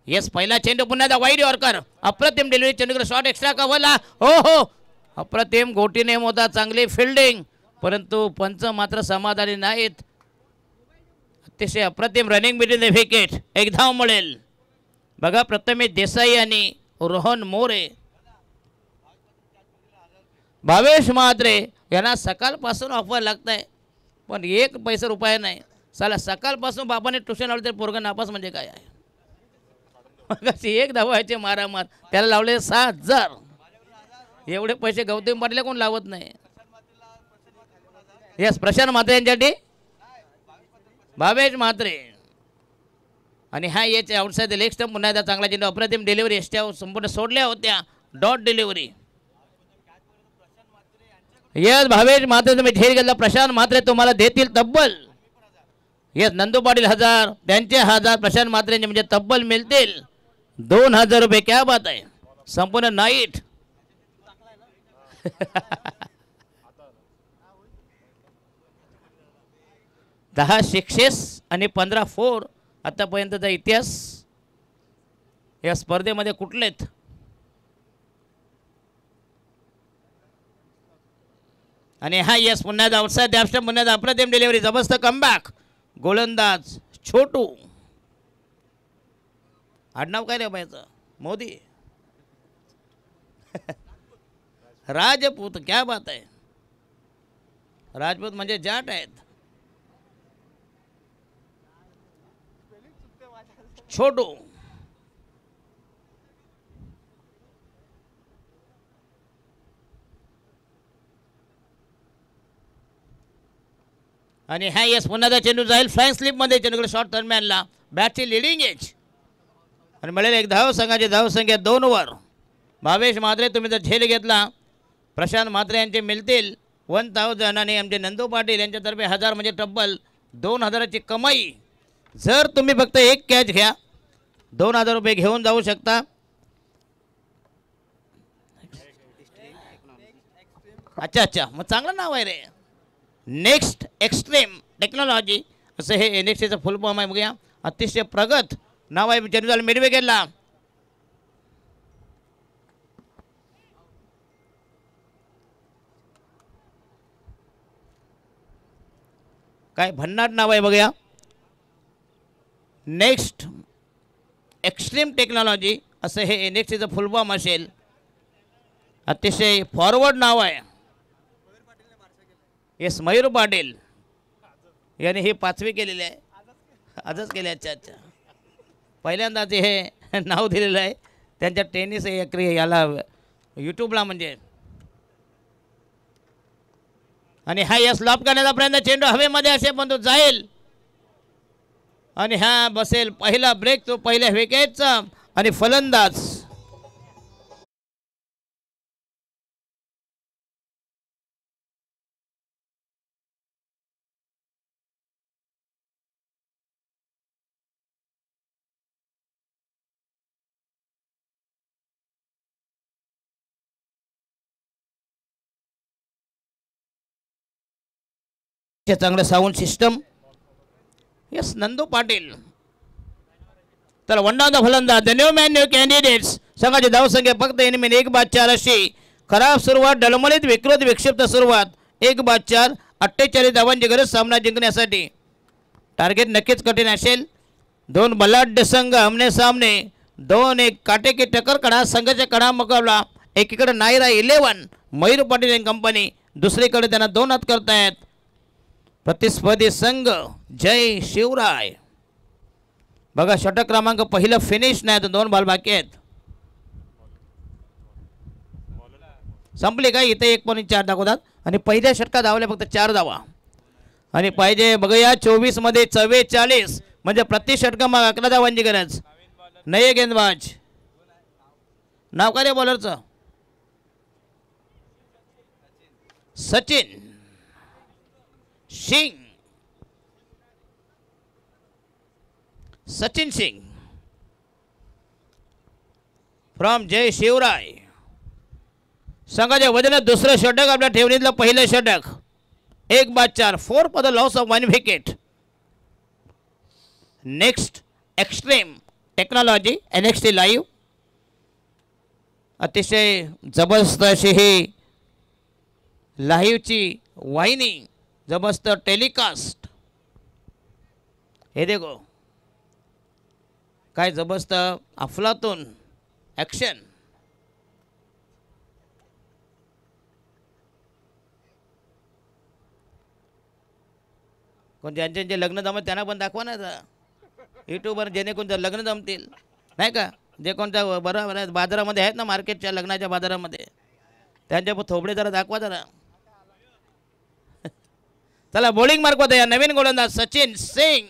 येस पहिला चेंडू पुन्हा एकदा वाईड यॉर्कर अप्रतिम डिलिव्हरी चेंडूकडे शॉट एक्स्ट्रा कव्हरला हो हो अप्रतिम गोटी नेम होता चांगली फिल्डिंग परंतु पंच मात्र समाधानी नाहीत अतिशय अप्रतिम रनिंग बिटवीन द विकेट एक धाव मिळेल बघा प्रथमेश देसाई आणि रोहन मोरे भावेश म्हात्रे यांना सकाळपासून ऑफर लागत आहे पण एक पैसा रुपया नाही साला सकाळपासून बाबाने ट्युशन लावलं तर पोरगा नापास म्हणजे काय आहे एक धावायचे मारामार त्याला लावले 6,000 एवढे पैसे गौतम पाटील कोण लावत नाही यस प्रशांत म्हात्रे यांच्यासाठी भावेश म्हात्रे आणि हा याचे आउटसाईड लेग स्टंप पुन्हा एकदा चांगला चेंडू अप्रतिम डिलिव्हरी एसट्या संपूर्ण सोडल्या होत्या dot delivery yes Bhavesh Mhatre तुम्ही झेल घेतला प्रशांत म्हात्रे तुम्हाला देतील तब्बल यस नंदू पाटील 1000 त्यांचे 1000 प्रशांत म्हात्रेंचे म्हणजे तब्बल मिळतील 2,000 रुपये क्या बात आहे संपूर्ण नाईट दहा सिक्सेस आणि 15 फोर आतापर्यंतचा इतिहास या स्पर्धेमध्ये कुठलेत आणि हा यस पुन्हा आउटसाइड डॅपस्टंप पुन्हा अप्रतिम डिलिव्हरी जबरदस्त कमबॅक गोलंदाज छोटू आडनाव काय रे बायचं मोदी राजपूत क्या बात आहे राजपूत म्हणजे जाट आहेत छोटू आणि हा यस पुन्हा चेंडू जाईल फ्लाइंग स्लिपमध्ये चेंडूकडे शॉर्ट दरम्यानला बॅटची लिडिंग एज आणि मिळेल एक धाव संघाची धावसंख्या 2 वर भावेश म्हात्रे तुम्ही जर झेल घेतला प्रशांत म्हात्रे यांचे मिळतील 1,000 आणि आमचे नंदू पाटील यांच्यातर्फे 1000 म्हणजे तब्बल 2,000ची कमाई जर तुम्ही फक्त एक कॅच घ्या 2,000 रुपये घेऊन जाऊ शकता अच्छा मग चांगलं नाव आहे रे नेक्स्ट एक्स्ट्रीम टेक्नॉलॉजी असं हे NXTचं फुल फॉर्म आहे बघूया अतिशय प्रगत नाव आहे जनरल मिडविकेटला काय भन्नाट नाव आहे बघूया नेक्स्ट एक्स्ट्रीम टेक्नॉलॉजी असं हे NXTचं फुल फॉर्म असेल अतिशय फॉरवर्ड नाव आहे येस मयूर पाटील याने ही 5वी केलेली आहे आजच केली अच्छा पहिल्यांदाच हे नाव दिलेलं आहे त्यांच्या टेनिस याला यूट्यूबला म्हणजे आणि हा यस लॉप करण्याचा प्रयत्न चेंडू हवेमध्ये असे पण तो जाईल आणि हा बसेल पहिला ब्रेक तो पहिल्या विकेटचा आणि फलंदाज चांगलं sound system yes Nandu Patil तर वंडाचा फलंदाज the new man new candidates संघाची धावसंख्या फक्त इनिमिन 1/4 अशी खराब सुरुवात डलमलीत विकृत विक्षिप्त सुरुवात 1/4 48 धावांची गरज सामना जिंकण्यासाठी टार्गेट नक्कीच कठीण असेल 2 बलाढ्य संघ आमने सामने 2-1 काटेकी टक्कर कडा संघाच्या कडा मुकाबला एकीकडे नायरा 11 मयूर पाटील अँड कंपनी दुसरीकडे त्यांना 2 हात करतायत प्रतिस्पर्धी संघ जय शिवराय बघा षटक क्रमांक पहिलं फिनिश नाही तर 2 बॉल बाकी आहेत संपली काय इथे 1.4 दाखवतात आणि पहिल्या षटकात धावले फक्त 4 धावा आणि पाहिजे बघूया 24 मध्ये 44 म्हणजे प्रति षटक मग 11 धावांची गरज नये गेंदबाज नाव काय रे बॉलरचं सचिन सिंग सचिन सिंग फ्रॉम जय शिवराय संघाच्या वजनात दुसरं षटक आपल्या ठेवणीतलं पहिलं षटक 1/4 4 for the loss of 1 wicket next extreme technology NXT live अतिशय जबरदस्त अशी ही लाईव्हची वाहिनी जबरदस्त टेलिकास्ट हे देखो काय जबरदस्त अफलातून ॲक्शन कोण ज्यांचे लग्न जमत त्यांना पण दाखवा ना यूट्यूबवर जेणेकरून लग्न जमतील नाही का जे कोणत्या बरोबर आहेत बाजारामध्ये आहेत ना मार्केटच्या लग्नाच्या बाजारामध्ये त्यांच्या पण थोबडे जरा दाखवा जरा चला बॉलिंग मार्कवत या नवीन गोलंदाज सचिन सिंग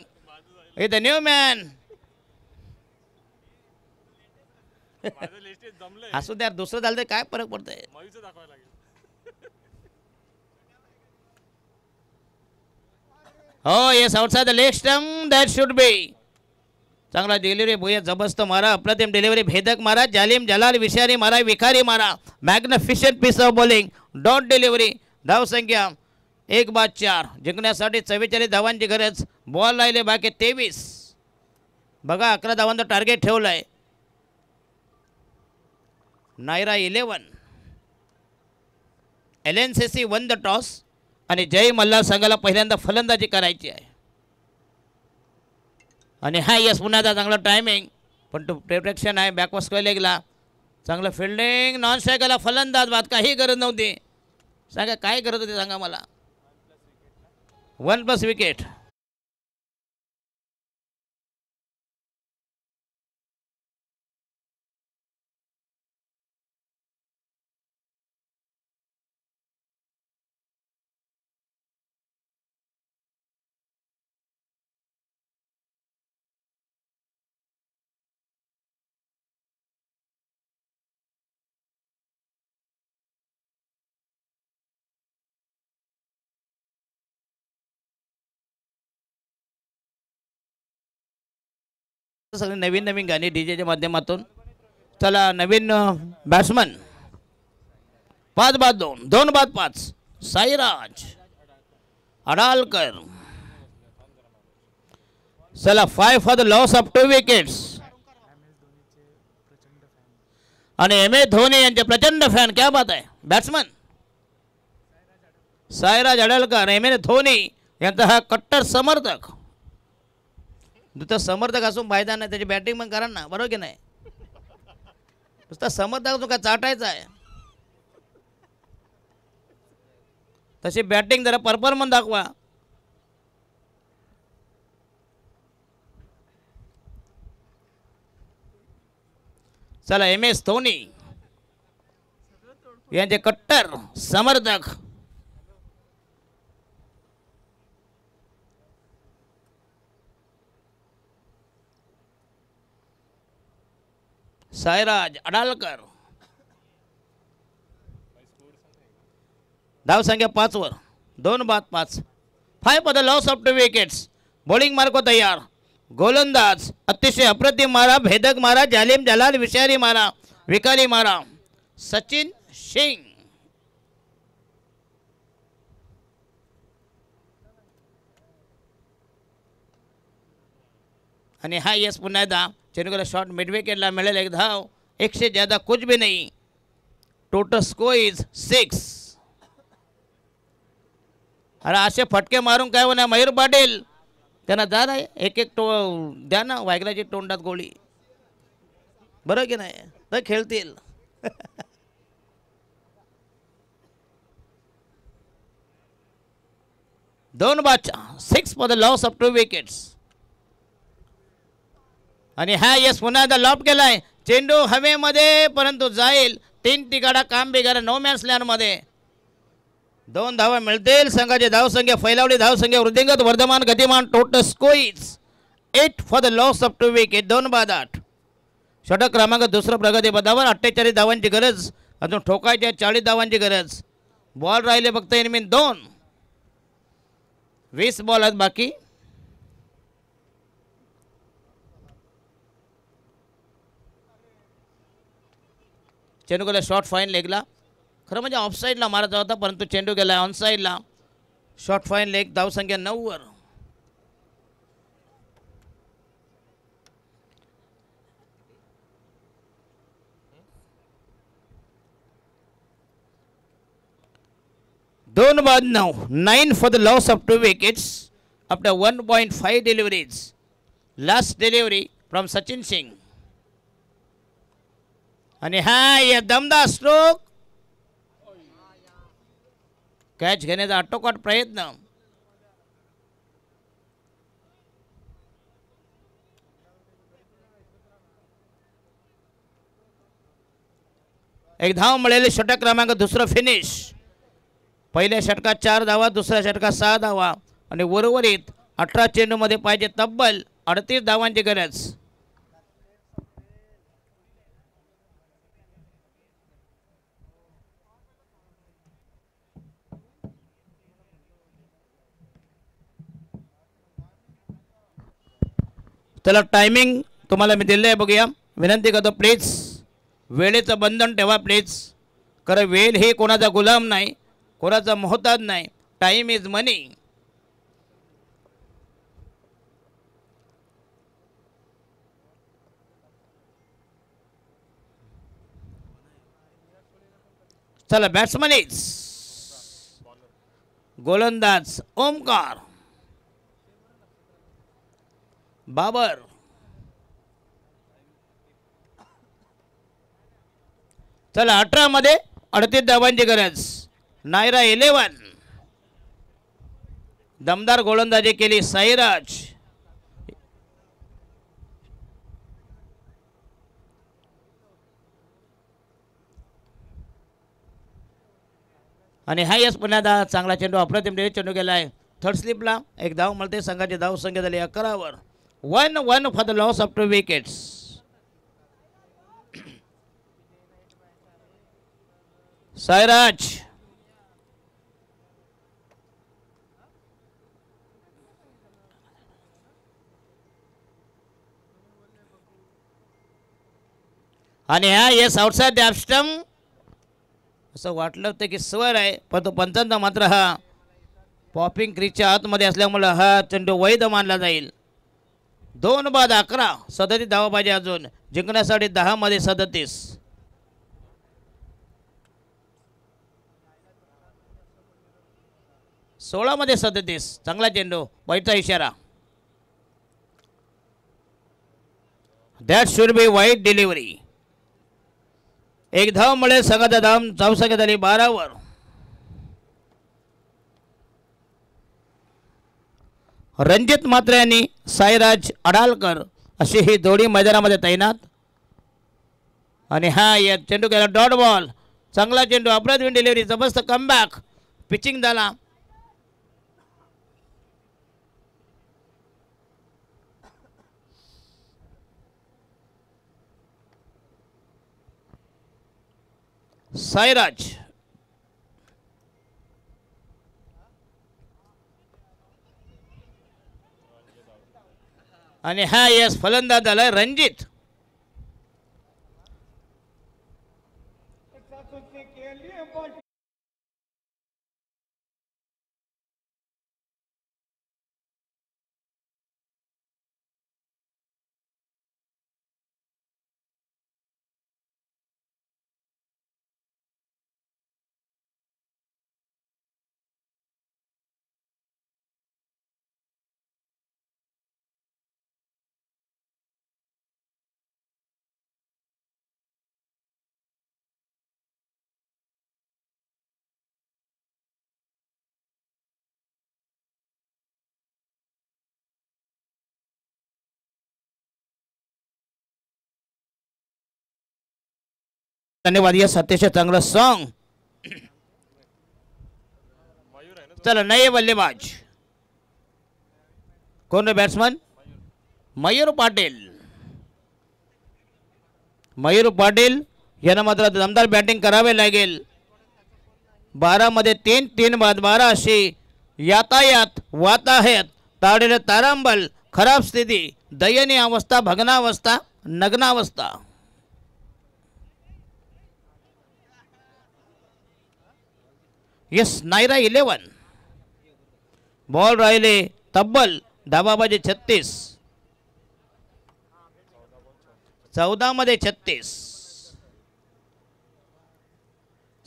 इज द न्यू मॅन असू द्या दुसरं झालं तर काय फरक पडतंय हो yes outside the leg stump that should B चांगला डिलिव्हरी भूया जबरदस्त मारा अप्रतिम डिलिव्हरी भेदक मारा जालिम जलाल विषारी मारा विखारी मारा magnificent piece of bowling dot delivery धावसंख्या 1/4 जिंकण्यासाठी 44 धावांची गरज बॉल राहिले बाकी 23 बघा 11 धावांचं टार्गेट ठेवलं आहे Nayra 11 LNCC won the toss आणि जय मल्हार संघाला पहिल्यांदा फलंदाजी करायची आहे आणि हा यस पुन्हा चांगला टायमिंग पण तो प्रिपरेशन आहे बॅकवर्ड लेगला चांगलं फिल्डिंग नॉन स्ट्रायकरला फलंदाज बाद काही गरज नव्हती सांगा काय करत होते सांगा मला 1+ विकेट सगळे नवीन नवीन गाणी डीजेच्या माध्यमातून चला नवीन बॅट्समन 5/2 2/5 साईराज अडालकर चला 5 for the loss of 2 wickets आणि MS धोनी यांचे प्रचंड फॅन क्या बात आहे बॅट्समन साईराज अडालकर MS धोनी यांचा हा कट्टर समर्थक नुसतं समर्थक असून फायदा नाही त्याची बॅटिंग पण करा ना बरोबर की नाही नुसतं समर्थक असून काय चाटायचं आहे तशी बॅटिंग जरा परफॉर्मन्स दाखवा चला MS धोनी यांचे कट्टर समर्थक साईराज अडालकर धावसंख्या 5 वर 2/5 5 for the loss of 2 wickets bowling Marco तयार गोलंदाज अतिशय अप्रतिम मारा भेदक मारा जालिम जलाल विषारी मारा विकारी मारा सचिन सिंग आणि हा यस पुन्हा एकदा चेन्नईला शॉट मिड विकेटला मिळेल एक धाव 1 से ज़्यादा कुछ भी नहीं टोटल स्कोर इज 6 अरे असे फटके मारून काय होणार मयूर पाटील त्यांना जा नाही एक द्या ना वायगलाची तोंडात गोळी बरं की नाही तर खेळतील 6 for the loss of 2 wickets आणि हा यस पुन्हा एकदा लॉफ्ट केलाय चेंडू हवेमध्ये परंतु जाईल 3 तिगाडा काम बिगाडा नो मॅन्स लँडमध्ये 2 धावा मिळतील संघाची धावसंख्या फैलावली धावसंख्या वृद्धिंगत वर्धमान गतिमान total score is 8 for the loss of 2 wicket 2/8 षटक क्रमांक दुसरं प्रगती पदावर 48 धावांची गरज अजून ठोकायच्या 40 धावांची गरज बॉल राहिले फक्त इनमीन 2 20 बॉल आहेत बाकी चेंडू गेला शॉर्ट फाईन लेगला खरं म्हणजे ऑफ साईडला मारायचा होता परंतु चेंडू गेला ऑन साईडला शॉर्ट फाईन लेग धावसंख्या 9 वर 2 बाद 9. 9 for the loss of 2 wickets after 1.5 deliveries. Last delivery from Sachin Singh. आणि हा या दमदार स्ट्रोक कॅच घेण्याचा आटोकाट प्रयत्न. एक धाव मिळाली. षटक क्रमांक दुसरं फिनिश. पहिल्या षटकात 4 धावा, दुसऱ्या षटकात 6 धावा आणि उर्वरित 18 चेंडूमध्ये पाहिजे तब्बल 38 धावांची गरज. चला टायमिंग तुम्हाला मी दिलं आहे बघूया. विनंती करतो प्लीज वेळेचं बंधन ठेवा प्लीज. कारण वेळ हे कोणाचा गुलाम नाही, कोणाचा मोहताज नाही. Time is money. चला बॅट्समन इज गोलंदाज ओमकार, बाबर, चला 18 मध्ये 38 धावांची गरज. नायरा 11. दमदार गोलंदाजी केली साईराज. आणि हा यस पुन्हा चांगला चेंडू अप्रतिम चेंडू गेला आहे. थर्ड स्लिपला एक धाव मिळते. संघाची धाव संख्या झाली 11 वर. 1-1 for the loss of 2 wickets. Sairaj आणि हा येस आउटसाइड द स्टंप. असं वाटलं होतं की स्वर आहे, पण तो पंचांचा मात्र हा पॉपिंग क्रीजच्या आतमध्ये असल्यामुळं हा चेंडू वैध मानला जाईल. 2 बाद 11. 37 धावा पाहिजे अजून जिंकण्यासाठी. 10 मध्ये 37. 16 मध्ये 37. चांगला चेंडू, वाईटचा इशारा. That should be wide delivery. एक धाव मिळेल. संघाचा धाव संख्या झाली 12 वर. रणजित मात्रे यांनी साईराज अडालकर अशी ही जोडी मैदानामध्ये तैनात. आणि हा या चेंडू केला डॉट बॉल. चांगला चेंडू, अप्रतिम डिलिव्हरी, जबरदस्त कमबॅक. पिचिंग झाला. साईराज आणि हा यस फलंदाज झालाय रणजित. धन्यवाद. यस अतिशय चांगलं सॉन्ग. चला नये बल्लेबाज कोण रे बॅट्समन? मयूर पाटील. मयूर पाटील यांना मात्र दमदार बॅटिंग करावे लागेल. 12 मध्ये 3. 3 बाद 12 अशी यातायात वाताहत ताडेले तारांबल. खराब स्थिती, दयनीय अवस्था, भग्नावस्था, नग्नावस्था. यस नायरा 11. बॉल राहिले तब्बल धावा पाहिजे 36. 14 मध्ये 36.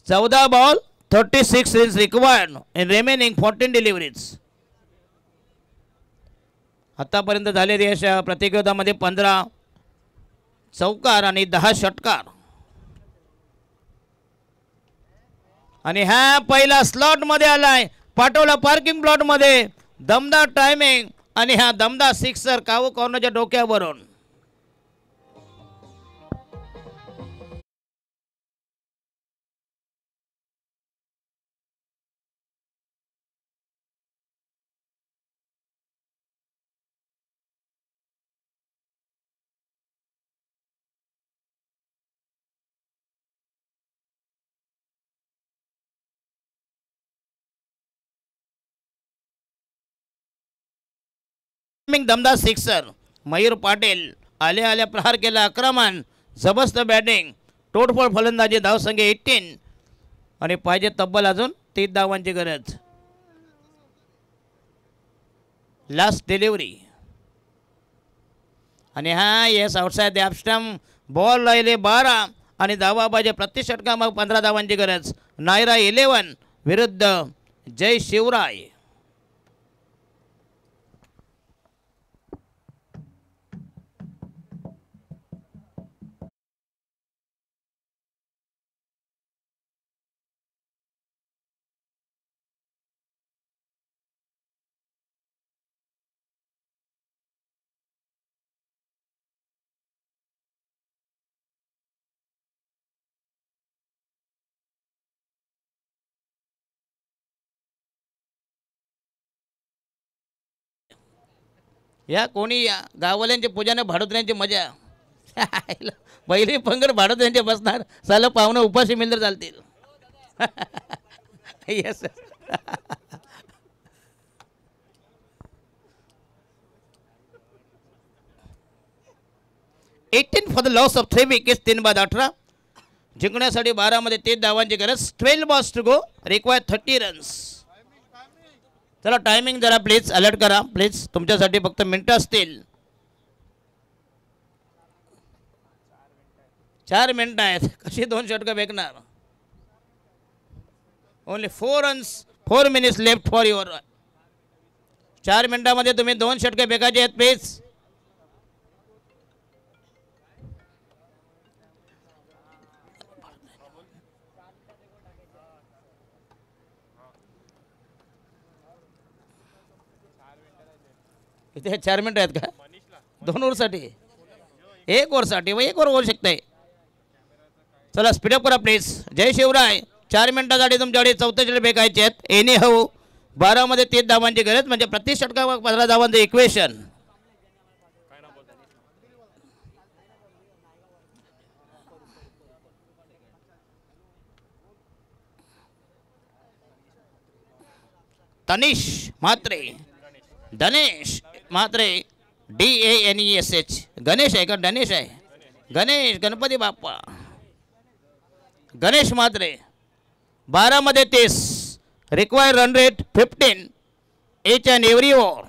14 ball 36 runs required in remaining 14 deliveries. आतापर्यंत झालेली अशा प्रतियोगितामध्ये 15 चौकार आणि 10 षटकार. आणि हा पहिला स्लॉट मध्ये आलाय, पाठवला पार्किंग प्लॉट मध्ये. दमदार टायमिंग आणि हा दमदार सिक्सर कावू कॉर्नरच्या डोक्यावरून. दमदार सिक्सर. मयूर पाटील आल्या आल्या प्रहार केला. आक्रमण, जबरदस्त बॅटिंग, तोडफोड फलंदाजी. धावसंख्या 18 आणि पाहिजे तब्बल अजून 30 धावांची गरज. लास्ट डिलिव्हरी आणि हा yes outside the off stump. Ball राहिले 12 आणि धावा पाहिजे प्रति षटका. मग 15 धावांची गरज. नायरा 11 विरुद्ध जय शिवराय. या कोणी या गाववाल्यांच्या पूजाने भाडोत्र्यांची मजा. पहिली पंगड भाडोत्र्यांचे बसणार. साला पाहुणं उपाशी मिळणार चालतील. Yes. 18 for the loss of 3 wickets. 3 बाद 18. जिंकण्यासाठी 12 मध्ये 3 धावांची गरज. 12 balls to go. Require 30 runs. चला टायमिंग जरा प्लीज अलर्ट करा प्लीज. तुमच्यासाठी फक्त मिनिटं असतील. 4 मिनिटं आहेत. कशी 2 षटकं फेकणार. Only 4 runs. 4 minutes left for your. 4 मिनिटांमध्ये तुम्ही 2 षटकं फेकायचे आहेत प्लीज. इथे 4 मिनिटं आहेत का 2 ओव्हरसाठी. 1 ओव्हरसाठी व 1 ओव्हर होऊ शकते. चला स्पीडअप करा प्लीज. जय शिवराय. 4 मिनिटांसाठी तुमच्याकडे 14 षटके फेकायचे आहेत. एनी हो 12 मध्ये 30 धावांची गरज म्हणजे प्रति षटका 15 धावांचं इक्वेशन. तनिष म्हात्रे. धनेश म्हात्रे. DANESH. गणेश आहे का डनेश आहे. गणेश गणपती बाप्पा. गणेश म्हात्रे. 12 मध्ये 30. Require run rate 15 H and every over.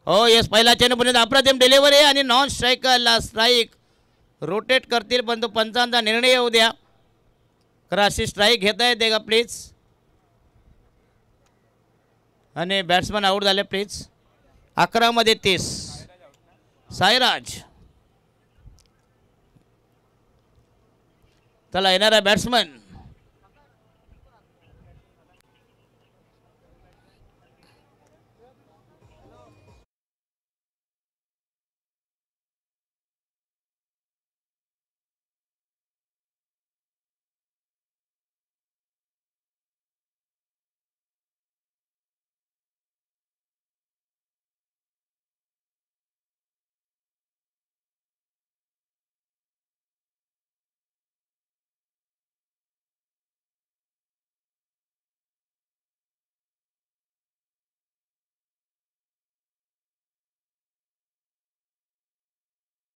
हो येस. पहिला चेंडू पुढे अप्रतिम डिलिव्हरी आणि नॉन स्ट्रायकरला स्ट्राईक. रोटेट करतील पण तो पंचांचा निर्णय येऊ द्या. करा अशी स्ट्राईक घेता येते का प्लीज. आणि बॅट्समन आऊट झाले प्लीज. 11 मध्ये 30. साईराज. चला येणारा बॅट्समन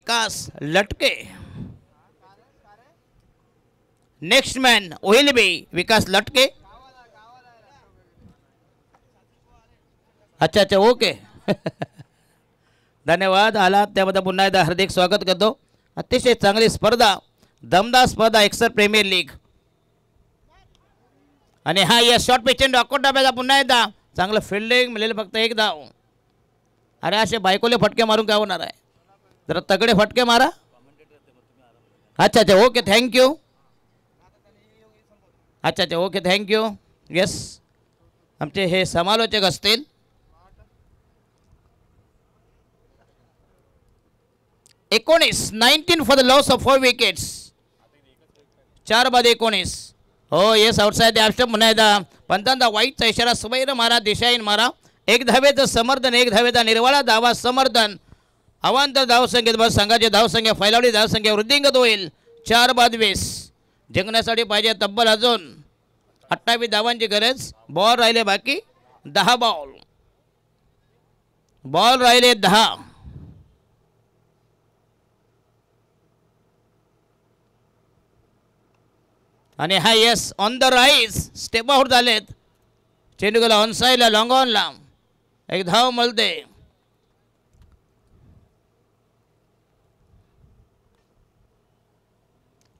विकास लटके. नेक्स्ट मॅन विल बी विकास लटके. अच्छा अच्छा ओके. धन्यवाद. आलात त्याबद्दल पुन्हा एकदा हार्दिक स्वागत करतो. अतिशय चांगली स्पर्धा, दमदार स्पर्धा एक्सर प्रीमियर लीग. आणि हा या शॉर्ट पिच डॉकआउट डाब्याचा पुन्हा एकदा चांगलं फिल्डिंग मिळेल. फक्त एक धाव. अरे असे बायकोले फटके मारून काय होणार आहे. जरा तगडे फटके मारा. अच्छा अच्छा ओके थँक्यू. अच्छा अच्छा ओके थँक्यू. येस आमचे हे समालोचक असतील. 19 for the loss of 4 wickets. 4 बाद 19. हो येस आउटसाइड द स्टंप. पुन्हा एकदा पंतांचा वाईटचा इशारा. स्वैर मारा दिशाहीन मारा. एक धावेचं समर्थन, एक धावेचा निर्वाळा धावा समर्थन. अवांतर धावसंख्येत बस संघाची धावसंख्या फैलावली धावसंख्या वृद्धिंगत होईल. 4 बाद 20. जिंकण्यासाठी पाहिजे तब्बल अजून 28 धावांची गरज. बॉल राहिले बाकी 10 बॉल राहिले 10. आणि हा yes on the rise step out झालेत. चेंडू गेला ऑन साईडला लॉंग ऑनला. एक धाव मिळते.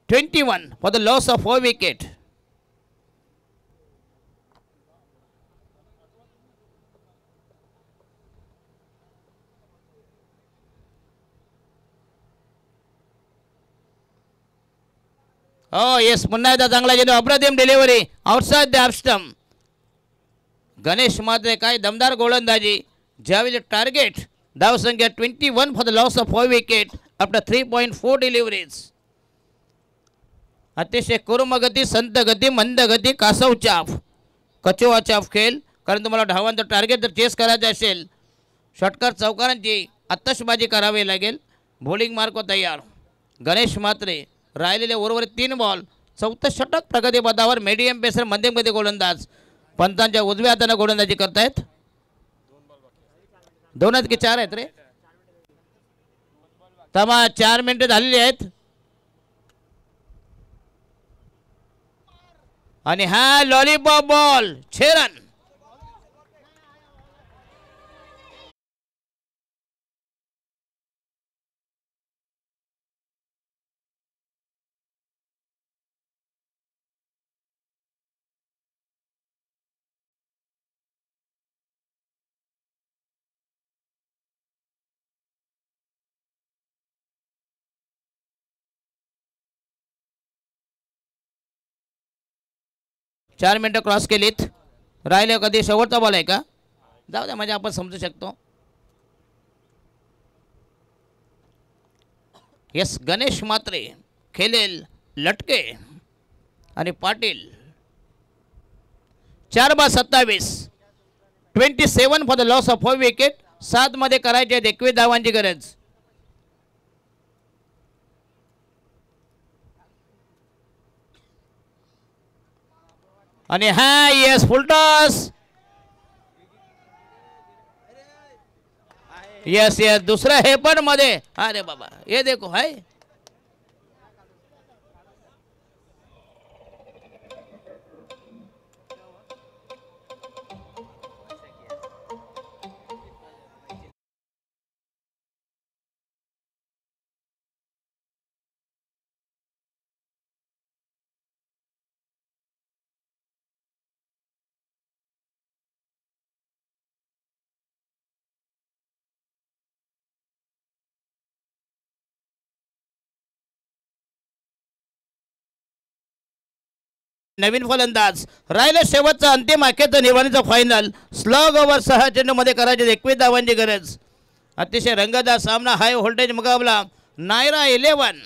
$21 for the loss of 4 wicket. Yes पुन्हा एकदा चांगला चेंडू. अप्रतिम delivery outside the stump. Ganesh Matre काय दमदार गोलंदाजी. ज्यावेळी टार्गेट धावसंख्या 21 for the loss of 4 wicket after 3.4 deliveries. अतिशय कुर्मगती, संत गती, मंद गती, कासव चाफ, कचोवा चाफ खेळ. कारण तुम्हाला धावांचं टार्गेट जर चेस करायचं असेल षटकार चौकारांची आतषबाजी करावी लागेल. बॉलिंग मार्क तयार. गणेश मात्रे राहिलेले उर्वरित 3 बॉल. 4थं षटक प्रगतीपथावर. मीडियम पेसर मध्यम गती गोलंदाज पंतांच्या उजव्या हाताने गोलंदाजी करतायत. 2 आहेत की 4 आहेत रे. तमा 4 मिनिटं झालेली आहेत. आणि हा लॉलीपॉप बॉल 6 रन. चार मिनटं क्रॉस केलीत. राहिले कधी शेवटचा बॉल आहे का. जाऊ द्या म्हणजे आपण समजू शकतो. येस गणेश मात्रे खेळेल लटके आणि पाटील. 4 बाद 27. 27 for the loss of 4 wicket. 7 मध्ये करायचे 21 धावांची गरज. आणि हा येस फुलटॉस. यस यस दुसरा हे पण मध्ये. अरे बाबा ये देखो हाय. नवीन फलंदाज. राहिलं शेवटचा अंतिम अखेरचा निर्वाणीचा फायनल. स्लॉग ओव्हर 6 चेंडूमध्ये करायचे 21 धावांची गरज. अतिशय रंगतदार सामना. हाय व्होल्टेज मुकाबला. नायरा 11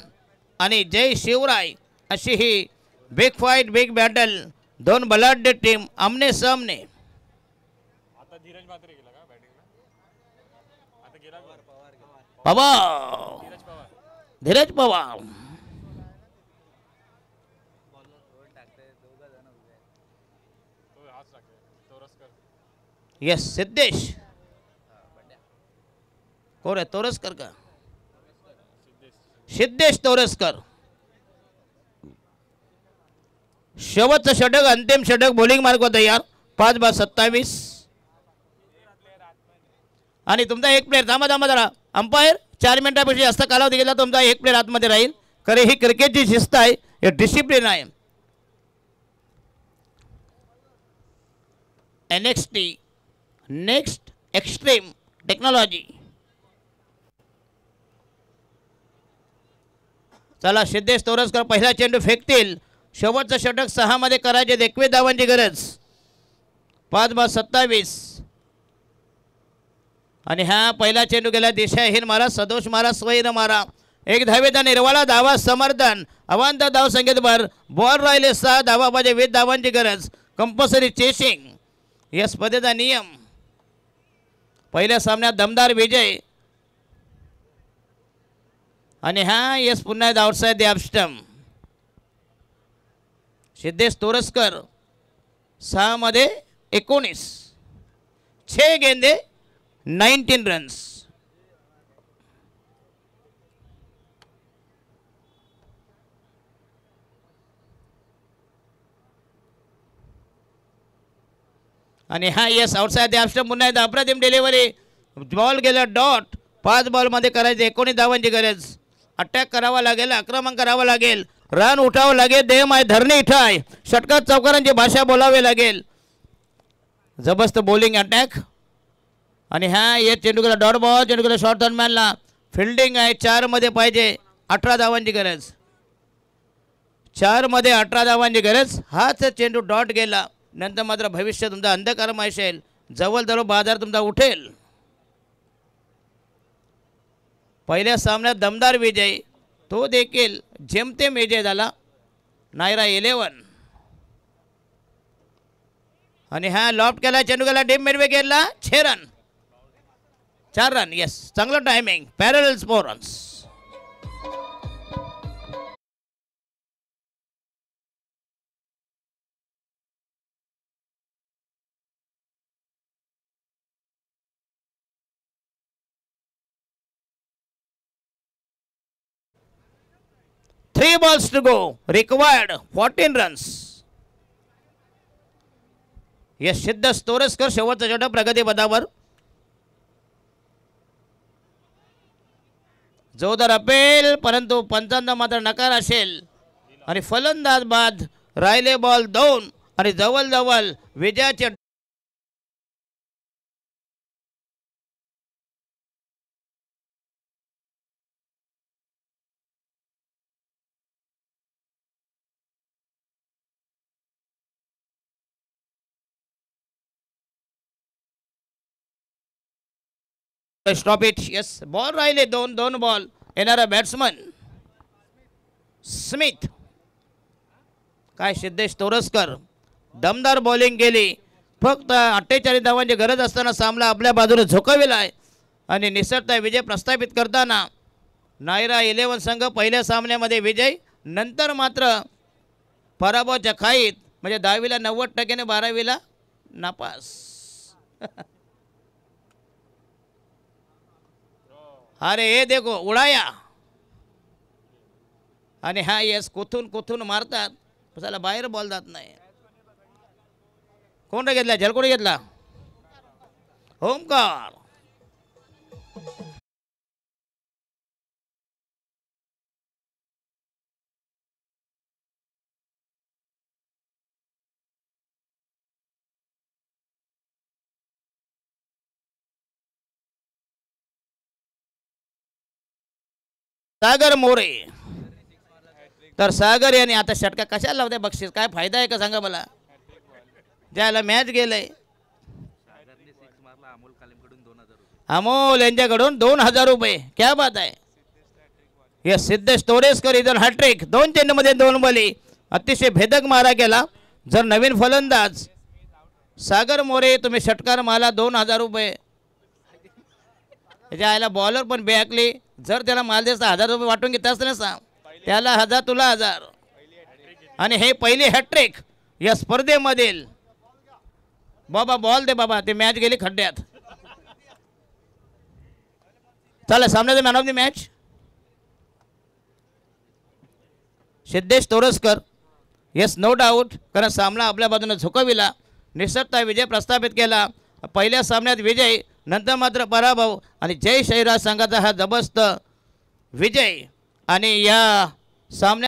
आणि जय शिवराय अशी ही बिग फाईट बिग बॅटल. 2 बलाढ्य टीम आमने सामने. पवार धीरज पवार. यस सिद्धेश कोण आहे. तोरसकर का. सिद्धेश तोरसकर. शेवटचं षटक अंतिम षटक. बॉलिंग मार्क तयार. 5 बाद 27. आणि तुमचा एक प्लेअर थांबा थांबा जरा. अंपायर 4 मिनिटापेक्षा जास्त कालावधी गेला तुमचा एक प्लेयर आतमध्ये राहील. खरे ही क्रिकेटची शिस्त आहे, हे डिसिप्लिन आहे. NXT next extreme technology. चला सिद्धेश तोरसकर पहिला चेंडू फेकतील. शेवटचं षटक 6 मध्ये करायचे. 21 धावांची गरज. 5/27. आणि हा पहिला चेंडू गेला दिशाहीन मारा, सदोष मारा, स्वैर मारा. 1 धावेचा निर्वाळा, धावा समर्थन, अवांत धाव संख्येवर. बॉल राहिले 6 धावा पाहिजे. 20 धावांची गरज. कंपल्सरी चेसिंग या स्पर्धेचा नियम. पहिल्या सामन्यात दमदार विजय. आणि हा यस पुन्हा outside the stump. Siddhesh Toraskar 6 मध्ये 19. 6 गेंदे 19 रन्स. आणि हा यस आउटसाइड द स्टंप. पुन्हा एकदा अप्रतिम डिलिव्हरी. बॉल गेला डॉट. 5 बॉलमध्ये करायचे. 19 धावांची गरज. अटॅक करावा लागेल, आक्रमण करावं लागेल, रन उठावं लागेल. देम आहे, धरणी इथं आहे. षटकात चौकारांची भाषा बोलावी लागेल. जबरदस्त बॉलिंग अटॅक. आणि हा ये चेंडू गेला डॉट बॉल. चेंडू गेला शॉर्ट थर्डमॅनला. फिल्डिंग आहे. 4 मध्ये पाहिजे. 18 धावांची गरज. 4 मध्ये 18 धावांची गरज. हाच चेंडू डॉट गेला. नंतर मात्र भविष्य तुमचा अंधकारमय असेल. जवळ बाजार तुमचा उठेल. पहिल्या सामन्यात दमदार विजय, तो देखील जेमतेम विजय झाला. नायरा 11. आणि हा लॉफ्ट केला. चेंडू गेला डीप मिड विकेटला. 6 रन. 4 रन. येस, चांगलं टायमिंग. पॅरल 4 runs. Three balls to go. Required 14 runs. Yes Siddhesh Toraskar शेवटचा षटक प्रगतीपथावर. जोरदार अपेल, परंतु पंचांचा मात्र नकार असेल. आणि फलंदाज बाद. राहिले बॉल 2 आणि जवळ विजयाचे स्टॉप इट. यस बॉल राहिले 2 बॉल. येणारा बॅट्समन स्मिथ. काय सिद्धेश तोरसकर दमदार बॉलिंग केली. फक्त 48 धावांची गरज असताना सामना आपल्या बाजूने झोकाविला आहे. आणि निसटता विजय प्रस्थापित करताना नायरा 11 संघ पहिल्या सामन्यामध्ये विजय. नंतर मात्र पराभवाच्या खाईत, म्हणजे 10वीला 90% 12वीला नापास. अरे हे देखो उडाया. आणि हा यस कुथून मारतात. त्याला बाहेर बॉल जात नाही. कोण घेतला? झलकोडी घेतला. ओमकार. सागर मोरे. तर सागर यांनी आता षटका कशाला लावते बक्षीस? काय फायदा आहे का सांगा मला? ज्याला मॅच गेलंय अमोल यांच्याकडून 2000 रुपये. क्या बात आहे. हे सिद्धेश तोरसकर इथून हॅट्रिक. 2 चेंडूमध्ये 2 बली. अतिशय भेदक मारा केला. जर नवीन फलंदाज सागर मोरे तुम्ही षटकार मारला 2000 रुपये. त्याच्या आयला बॉलर पण बेहकली. जर त्याला माल द्यायचा 1000 रुपये वाटून घेत असतं ना सांग. त्याला 1000 तुला 1000. आणि हे पहिली हॅट्रिक या स्पर्धेमधील. बाबा बॉल दे बाबा. ते मॅच गेली खड्ड्यात. चला सामन्याचा man of the match Siddhesh Toraskar. Yes no doubt, कारण सामना आपल्या बाजूने झुकविला. निसटता विजय प्रस्थापित केला. पहिल्या सामन्यात विजय. नंतर मात्र पराभव आणि जय शैराज संघाचा हा जबरदस्त विजय आणि या सामन्या